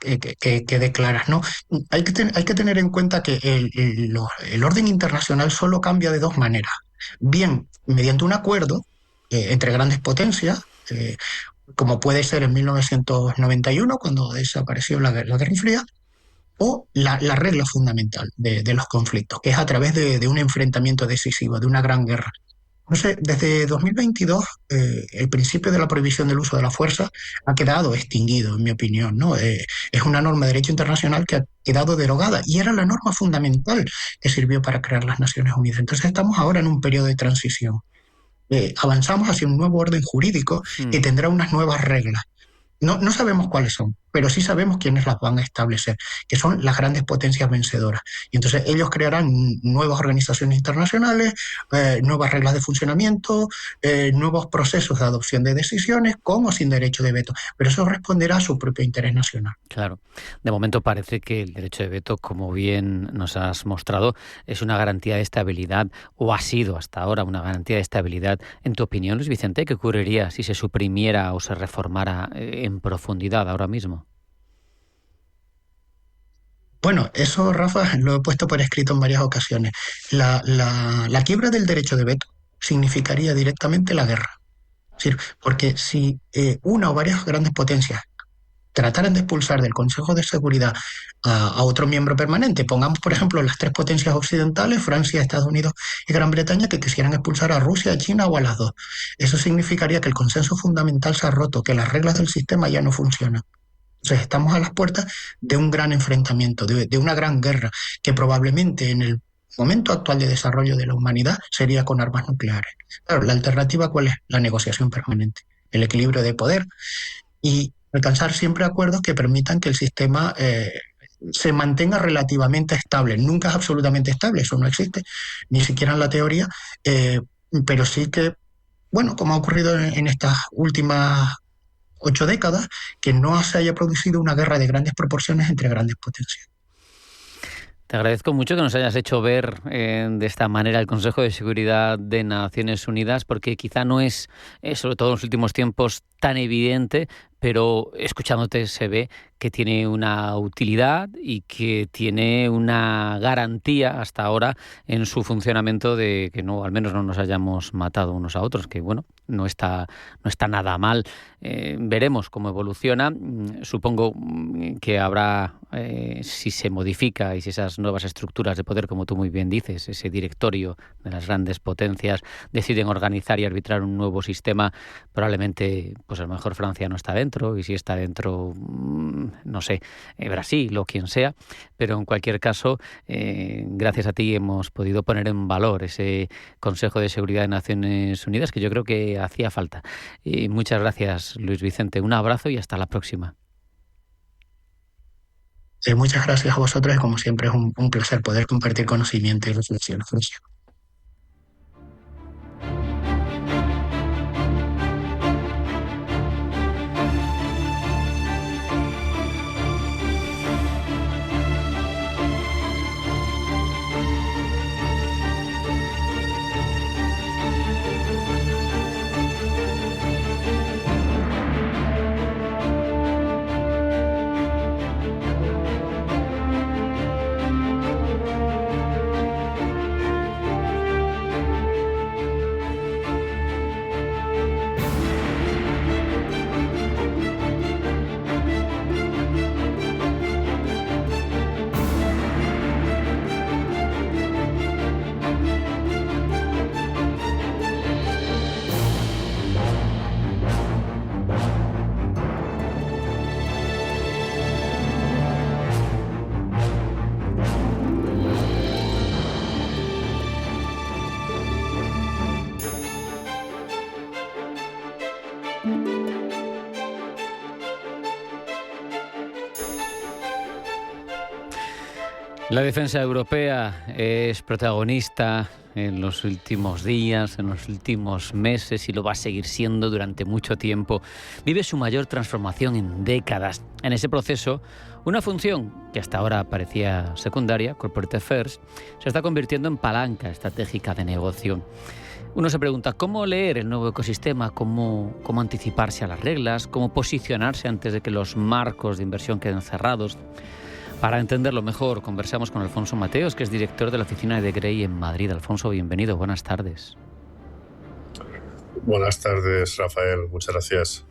declaras, ¿no? Hay que tener en cuenta que el orden internacional solo cambia de dos maneras. Bien, mediante un acuerdo entre grandes potencias, como puede ser en 1991, cuando desapareció la Guerra Fría, o la regla fundamental de los conflictos, que es a través de un enfrentamiento decisivo, de una gran guerra. No sé, desde 2022 el principio de la prohibición del uso de la fuerza ha quedado extinguido, en mi opinión, ¿no? Es una norma de derecho internacional que ha quedado derogada y era la norma fundamental que sirvió para crear las Naciones Unidas. Entonces estamos ahora en un periodo de transición. Avanzamos hacia un nuevo orden jurídico que tendrá unas nuevas reglas. No sabemos cuáles son, pero sí sabemos quiénes las van a establecer, que son las grandes potencias vencedoras. Y entonces ellos crearán nuevas organizaciones internacionales, nuevas reglas de funcionamiento, nuevos procesos de adopción de decisiones, con o sin derecho de veto. Pero eso responderá a su propio interés nacional. Claro. De momento parece que el derecho de veto, como bien nos has mostrado, es una garantía de estabilidad, o ha sido hasta ahora una garantía de estabilidad. En tu opinión, Luis Vicente, ¿qué ocurriría si se suprimiera o se reformara en profundidad ahora mismo? Bueno, eso, Rafa, lo he puesto por escrito en varias ocasiones. La quiebra del derecho de veto significaría directamente la guerra. Es decir, porque si una o varias grandes potencias trataran de expulsar del Consejo de Seguridad a otro miembro permanente, pongamos por ejemplo las 3 potencias occidentales, Francia, Estados Unidos y Gran Bretaña, que quisieran expulsar a Rusia, a China o a las dos, eso significaría que el consenso fundamental se ha roto, que las reglas del sistema ya no funcionan. Entonces estamos a las puertas de un gran enfrentamiento, de una gran guerra, que probablemente en el momento actual de desarrollo de la humanidad sería con armas nucleares. Claro, la alternativa, ¿cuál es? La negociación permanente, el equilibrio de poder y alcanzar siempre acuerdos que permitan que el sistema se mantenga relativamente estable. Nunca es absolutamente estable, eso no existe, ni siquiera en la teoría, pero sí que, bueno, como ha ocurrido en estas últimas 8 décadas, que no se haya producido una guerra de grandes proporciones entre grandes potencias. Te agradezco mucho que nos hayas hecho ver de esta manera el Consejo de Seguridad de Naciones Unidas, porque quizá no es, sobre todo en los últimos tiempos, tan evidente, pero escuchándote se ve que tiene una utilidad y que tiene una garantía hasta ahora en su funcionamiento de que no, al menos no nos hayamos matado unos a otros, que bueno, no está nada mal. Veremos cómo evoluciona. Supongo que habrá, si se modifica y si esas nuevas estructuras de poder, como tú muy bien dices, ese directorio de las grandes potencias deciden organizar y arbitrar un nuevo sistema, probablemente, pues a lo mejor Francia no está dentro, y si está dentro, no sé, Brasil o quien sea, pero en cualquier caso, gracias a ti hemos podido poner en valor ese Consejo de Seguridad de Naciones Unidas, que yo creo que hacía falta. Y muchas gracias, Luis Vicente. Un abrazo y hasta la próxima. Muchas gracias a vosotros y como siempre es un placer poder compartir conocimiento y reflexiones. La defensa europea es protagonista en los últimos días, en los últimos meses, y lo va a seguir siendo durante mucho tiempo. Vive su mayor transformación en décadas. En ese proceso, una función que hasta ahora parecía secundaria, Corporate Affairs, se está convirtiendo en palanca estratégica de negocio. Uno se pregunta cómo leer el nuevo ecosistema, cómo anticiparse a las reglas, cómo posicionarse antes de que los marcos de inversión queden cerrados. Para entenderlo mejor, conversamos con Alfonso Mateos, que es director de la oficina de Grey en Madrid. Alfonso, bienvenido, buenas tardes. Buenas tardes, Rafael, muchas gracias.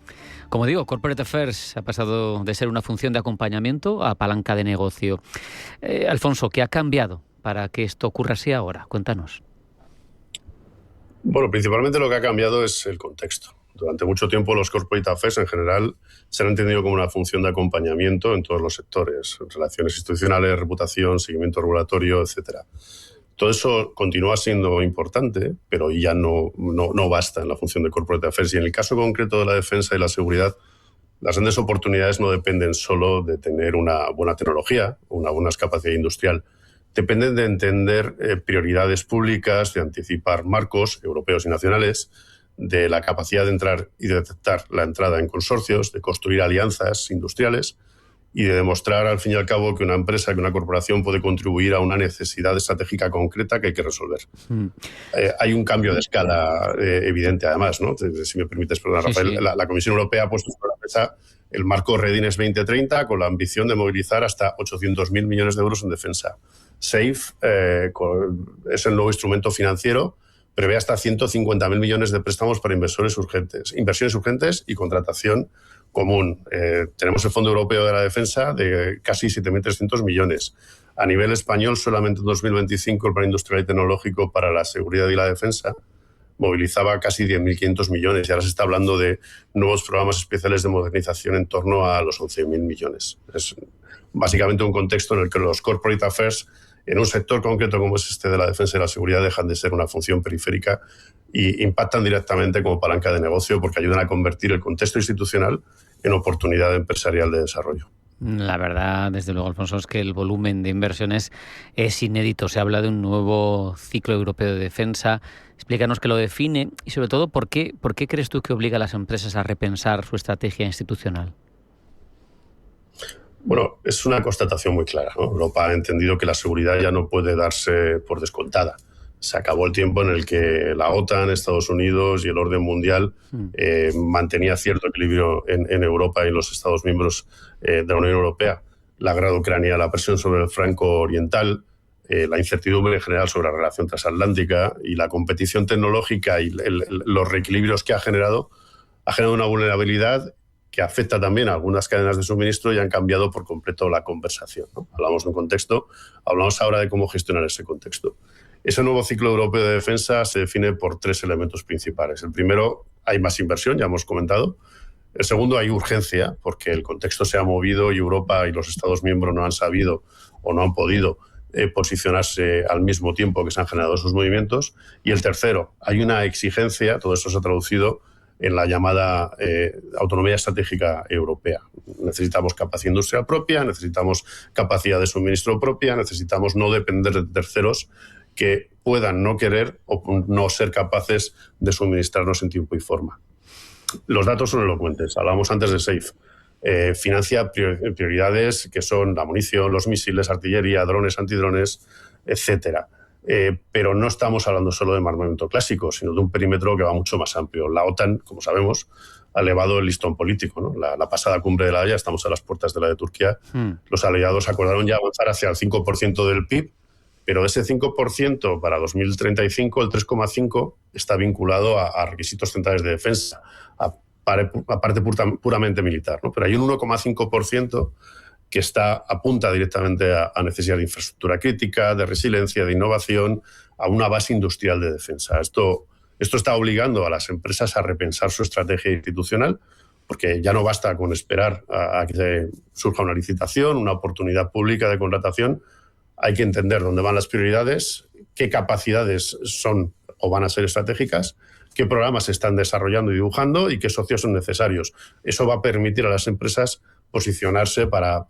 Como digo, Corporate Affairs ha pasado de ser una función de acompañamiento a palanca de negocio. Alfonso, ¿qué ha cambiado para que esto ocurra así ahora? Cuéntanos. Bueno, principalmente lo que ha cambiado es el contexto. Durante mucho tiempo los Corporate Affairs en general se han entendido como una función de acompañamiento en todos los sectores, relaciones institucionales, reputación, seguimiento regulatorio, etc. Todo eso continúa siendo importante, pero ya no basta en la función de Corporate Affairs. Y en el caso concreto de la defensa y la seguridad, las grandes oportunidades no dependen solo de tener una buena tecnología o una buena capacidad industrial. Dependen de entender prioridades públicas, de anticipar marcos europeos y nacionales, de la capacidad de entrar y de detectar la entrada en consorcios, de construir alianzas industriales y de demostrar al fin y al cabo que una empresa, que una corporación puede contribuir a una necesidad estratégica concreta que hay que resolver. Hay un cambio de escala evidente además, ¿no? Si me permites, perdón, Rafael, sí. La Comisión Europea ha puesto sobre la mesa el marco Readiness 2030 con la ambición de movilizar hasta 800.000 millones de euros en defensa. SAFE es el nuevo instrumento financiero, prevé hasta 150.000 millones de préstamos para inversiones urgentes y contratación común. Tenemos el Fondo Europeo de la Defensa de casi 7.300 millones. A nivel español, solamente en 2025 el Plan Industrial y Tecnológico para la Seguridad y la Defensa movilizaba casi 10.500 millones y ahora se está hablando de nuevos programas especiales de modernización en torno a los 11.000 millones. Es básicamente un contexto en el que los corporate affairs en un sector concreto como es este de la defensa y la seguridad dejan de ser una función periférica y impactan directamente como palanca de negocio porque ayudan a convertir el contexto institucional en oportunidad empresarial de desarrollo. La verdad, desde luego, Alfonso, es que el volumen de inversiones es inédito. Se habla de un nuevo ciclo europeo de defensa. Explícanos qué lo define y, sobre todo, ¿por qué crees tú que obliga a las empresas a repensar su estrategia institucional? Bueno, es una constatación muy clara, ¿no? Europa ha entendido que la seguridad ya no puede darse por descontada. Se acabó el tiempo en el que la OTAN, Estados Unidos y el orden mundial mantenía cierto equilibrio en Europa y en los Estados miembros de la Unión Europea. La guerra de Ucrania, la presión sobre el flanco oriental, la incertidumbre en general sobre la relación transatlántica y la competición tecnológica y los reequilibrios que ha generado una vulnerabilidad que afecta también a algunas cadenas de suministro y han cambiado por completo la conversación, ¿no? Hablamos de un contexto, hablamos ahora de cómo gestionar ese contexto. Ese nuevo ciclo europeo de defensa se define por 3 elementos principales. El primero, hay más inversión, ya hemos comentado. El segundo, hay urgencia, porque el contexto se ha movido y Europa y los Estados miembros no han sabido o no han podido posicionarse al mismo tiempo que se han generado esos movimientos. Y el tercero, hay una exigencia, todo esto se ha traducido en la llamada autonomía estratégica europea. Necesitamos capacidad industrial propia, necesitamos capacidad de suministro propia, necesitamos no depender de terceros que puedan no querer o no ser capaces de suministrarnos en tiempo y forma. Los datos son elocuentes. Hablábamos antes de SAFE. Financia prioridades que son la munición, los misiles, artillería, drones, antidrones, etcétera. Pero no estamos hablando solo de armamento clásico, sino de un perímetro que va mucho más amplio. La OTAN, como sabemos, ha elevado el listón político, ¿no? La pasada cumbre de La Haya, estamos a las puertas de la de Turquía, los aliados acordaron ya avanzar hacia el 5% del PIB, pero de ese 5% para 2035, el 3,5% está vinculado a requisitos centrales de defensa, a parte puramente militar, ¿no? Pero hay un 1,5% que apunta directamente a necesidad de infraestructura crítica, de resiliencia, de innovación, a una base industrial de defensa. Esto está obligando a las empresas a repensar su estrategia institucional, porque ya no basta con esperar a que surja una licitación, una oportunidad pública de contratación. Hay que entender dónde van las prioridades, qué capacidades son o van a ser estratégicas, qué programas se están desarrollando y dibujando y qué socios son necesarios. Eso va a permitir a las empresas posicionarse para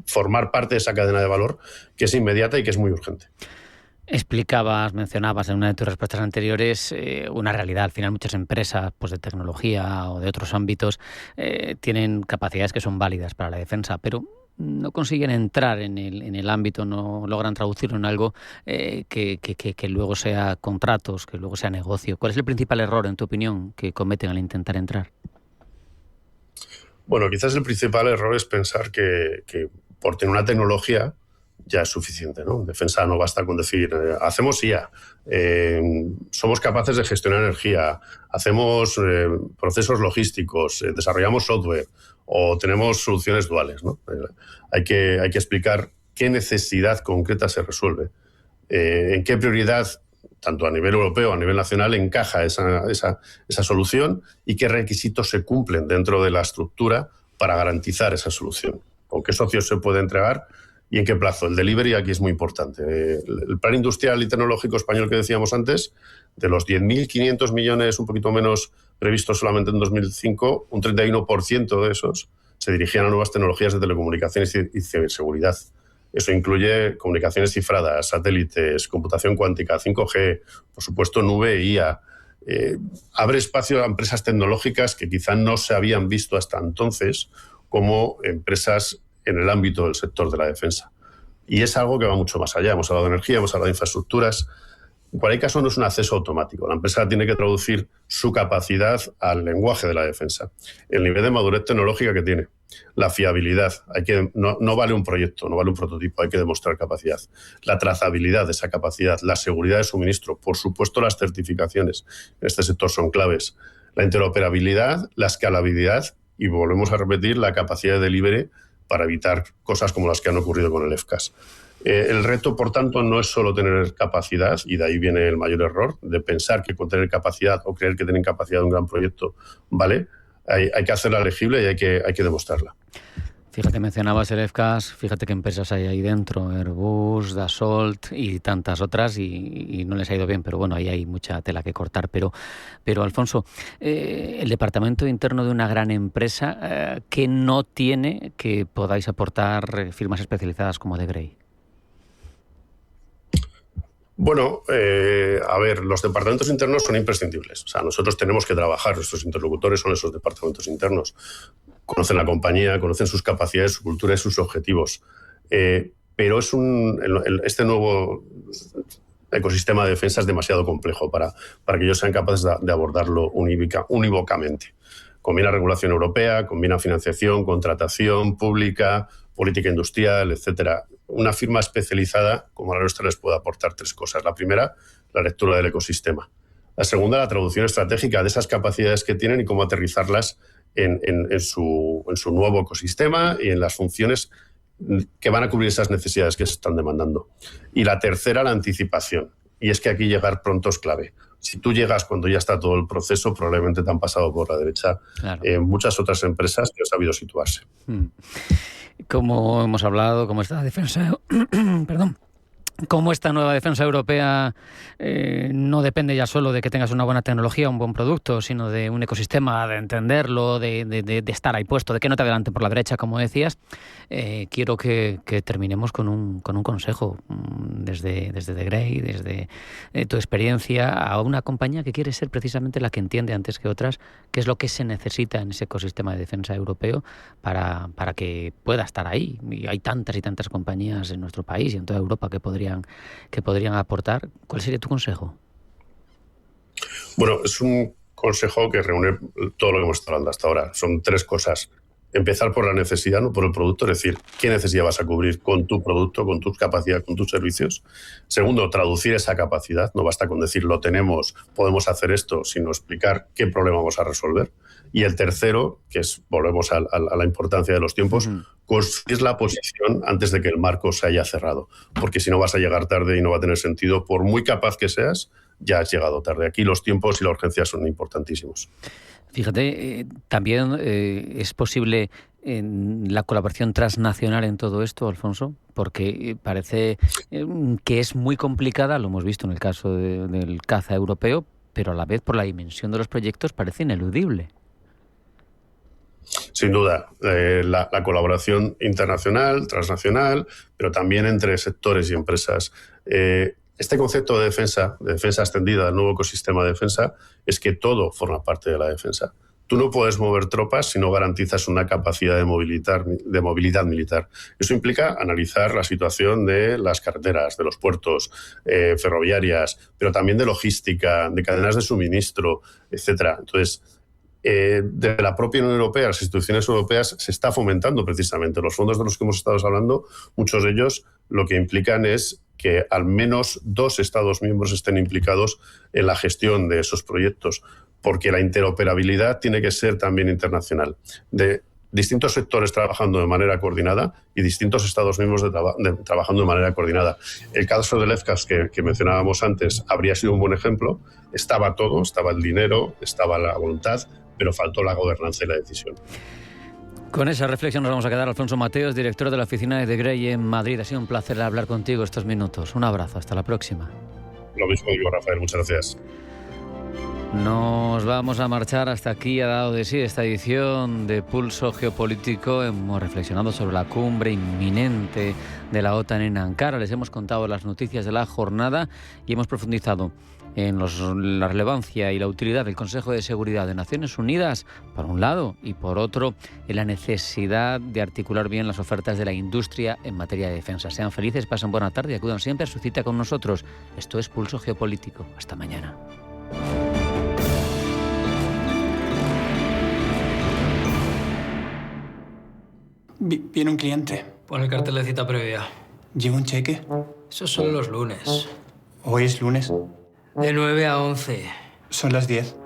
formar parte de esa cadena de valor que es inmediata y que es muy urgente. Mencionabas en una de tus respuestas anteriores una realidad. Al final muchas empresas pues de tecnología o de otros ámbitos tienen capacidades que son válidas para la defensa, pero no consiguen entrar en el ámbito, no logran traducirlo en algo que luego sea contratos, que luego sea negocio. ¿Cuál es el principal error, en tu opinión, que cometen al intentar entrar? Bueno, quizás el principal error es pensar que por tener una tecnología ya es suficiente, ¿no? En defensa no basta con decir, hacemos IA, somos capaces de gestionar energía, hacemos procesos logísticos, desarrollamos software o tenemos soluciones duales, ¿no? Hay que explicar qué necesidad concreta se resuelve, en qué prioridad, tanto a nivel europeo o a nivel nacional, encaja esa solución y qué requisitos se cumplen dentro de la estructura para garantizar esa solución. Con qué socios se puede entregar y en qué plazo. El delivery aquí es muy importante. El plan industrial y tecnológico español que decíamos antes, de los 10.500 millones, un poquito menos, previstos solamente en 2005, un 31% de esos se dirigían a nuevas tecnologías de telecomunicaciones y ciberseguridad. Eso incluye comunicaciones cifradas, satélites, computación cuántica, 5G, por supuesto nube e IA. Abre espacio a empresas tecnológicas que quizá no se habían visto hasta entonces como empresas en el ámbito del sector de la defensa. Y es algo que va mucho más allá. Hemos hablado de energía, hemos hablado de infraestructuras. En cualquier caso, no es un acceso automático. La empresa tiene que traducir su capacidad al lenguaje de la defensa. El nivel de madurez tecnológica que tiene, la fiabilidad. No vale un proyecto, no vale un prototipo, hay que demostrar capacidad. La trazabilidad de esa capacidad, la seguridad de suministro, por supuesto las certificaciones en este sector son claves. La interoperabilidad, la escalabilidad y volvemos a repetir la capacidad de delivery para evitar cosas como las que han ocurrido con el FCAS. El reto, por tanto, no es solo tener capacidad, y de ahí viene el mayor error, de pensar que con tener capacidad o creer que tienen capacidad de un gran proyecto vale. Hay que hacerla legible y hay que demostrarla. Fíjate, mencionabas el FCAS, fíjate qué empresas hay ahí dentro, Airbus, Dassault y tantas otras, y no les ha ido bien, pero bueno, ahí hay mucha tela que cortar. Pero Alfonso, el departamento interno de una gran empresa, ¿qué no tiene que podáis aportar firmas especializadas como De Grey? Bueno, a ver, los departamentos internos son imprescindibles. O sea, nosotros tenemos que trabajar, nuestros interlocutores son esos departamentos internos. Conocen la compañía, conocen sus capacidades, su cultura y sus objetivos. Pero este nuevo ecosistema de defensa es demasiado complejo para que ellos sean capaces de abordarlo unívocamente. Combina regulación europea, combina financiación, contratación pública, política industrial, etcétera. Una firma especializada como la nuestra les puede aportar 3 cosas. La primera, la lectura del ecosistema. La segunda, la traducción estratégica de esas capacidades que tienen y cómo aterrizarlas en su nuevo ecosistema y en las funciones que van a cubrir esas necesidades que se están demandando. Y la tercera, la anticipación. Y es que aquí llegar pronto es clave. Si tú llegas cuando ya está todo el proceso, probablemente te han pasado por la derecha. Claro. Muchas otras empresas que han sabido situarse. Como hemos hablado, como esta defensa... Perdón. Cómo esta nueva defensa europea no depende ya solo de que tengas una buena tecnología, un buen producto, sino de un ecosistema, de entenderlo, de estar ahí puesto, de que no te adelanten por la derecha, como decías. Quiero que terminemos con un consejo desde De Grey, desde tu experiencia, a una compañía que quiere ser precisamente la que entiende antes que otras qué es lo que se necesita en ese ecosistema de defensa europeo para que pueda estar ahí. Y hay tantas y tantas compañías en nuestro país y en toda Europa que podrían aportar. ¿Cuál sería tu consejo? Bueno, es un consejo que reúne todo lo que hemos estado hablando hasta ahora. Son 3 cosas. Empezar por la necesidad, no por el producto, es decir, qué necesidad vas a cubrir con tu producto, con tus capacidades, con tus servicios. Segundo, traducir esa capacidad. No basta con decir lo tenemos, podemos hacer esto, sino explicar qué problema vamos a resolver. Y el tercero, que volvemos a la importancia de los tiempos, construir la posición antes de que el marco se haya cerrado. Porque si no vas a llegar tarde y no va a tener sentido, por muy capaz que seas, ya has llegado tarde. Aquí los tiempos y la urgencia son importantísimos. Fíjate, también es posible la colaboración transnacional en todo esto, Alfonso, porque parece que es muy complicada, lo hemos visto en el caso del caza europeo, pero a la vez por la dimensión de los proyectos parece ineludible. Sin duda, la colaboración internacional, transnacional, pero también entre sectores y empresas. Este concepto de defensa extendida del nuevo ecosistema de defensa, es que todo forma parte de la defensa. Tú no puedes mover tropas si no garantizas una capacidad de movilidad militar. Eso implica analizar la situación de las carreteras, de los puertos, ferroviarias, pero también de logística, de cadenas de suministro, etcétera. Entonces, de la propia Unión Europea, las instituciones europeas, se está fomentando precisamente. Los fondos de los que hemos estado hablando, muchos de ellos lo que implican es que al menos 2 Estados miembros estén implicados en la gestión de esos proyectos, porque la interoperabilidad tiene que ser también internacional. De distintos sectores trabajando de manera coordinada y distintos Estados miembros trabajando de manera coordinada. El caso del FCAS que mencionábamos antes habría sido un buen ejemplo. Estaba todo, estaba el dinero, estaba la voluntad, pero faltó la gobernanza y la decisión. Con esa reflexión nos vamos a quedar. Alfonso Mateos, director de la oficina de De Grey en Madrid. Ha sido un placer hablar contigo estos minutos. Un abrazo, hasta la próxima. Lo mismo digo, Rafael, muchas gracias. Nos vamos a marchar. Hasta aquí ha dado de sí esta edición de Pulso Geopolítico. Hemos reflexionado sobre la cumbre inminente de la OTAN en Ankara. Les hemos contado las noticias de la jornada y hemos profundizado en la relevancia y la utilidad del Consejo de Seguridad de Naciones Unidas, por un lado, y por otro, en la necesidad de articular bien las ofertas de la industria en materia de defensa. Sean felices, pasen buena tarde y acudan siempre a su cita con nosotros. Esto es Pulso Geopolítico. Hasta mañana. Viene un cliente. Pon el cartel de cita previa. ¿Lleva un cheque? Esos son los lunes. ¿Hoy es lunes? De 9 a 11. Son las 10.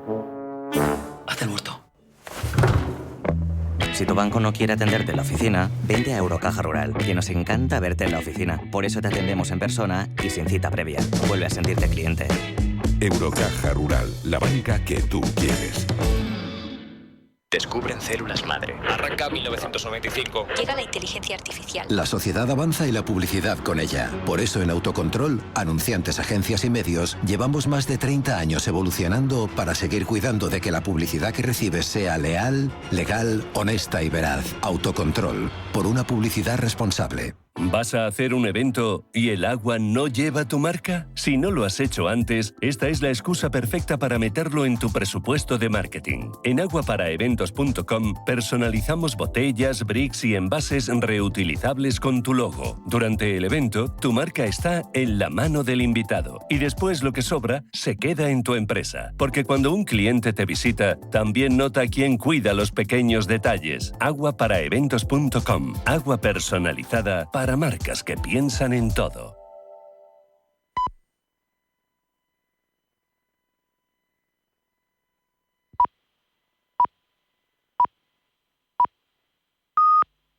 Haz el muerto. Si tu banco no quiere atenderte en la oficina, vente a Eurocaja Rural, que nos encanta verte en la oficina. Por eso te atendemos en persona y sin cita previa. Vuelve a sentirte cliente. Eurocaja Rural, la banca que tú quieres. Descubren células madre. Arranca 1995. Llega la inteligencia artificial. La sociedad avanza y la publicidad con ella. Por eso en Autocontrol, anunciantes, agencias y medios, llevamos más de 30 años evolucionando para seguir cuidando de que la publicidad que recibes sea leal, legal, honesta y veraz. Autocontrol, por una publicidad responsable. ¿Vas a hacer un evento y el agua no lleva tu marca? Si no lo has hecho antes, esta es la excusa perfecta para meterlo en tu presupuesto de marketing. En aguaparaeventos.com personalizamos botellas, bricks y envases reutilizables con tu logo. Durante el evento, tu marca está en la mano del invitado y después lo que sobra se queda en tu empresa. Porque cuando un cliente te visita, también nota quién cuida los pequeños detalles. Aguaparaeventos.com. Agua personalizada para marcas que piensan en todo.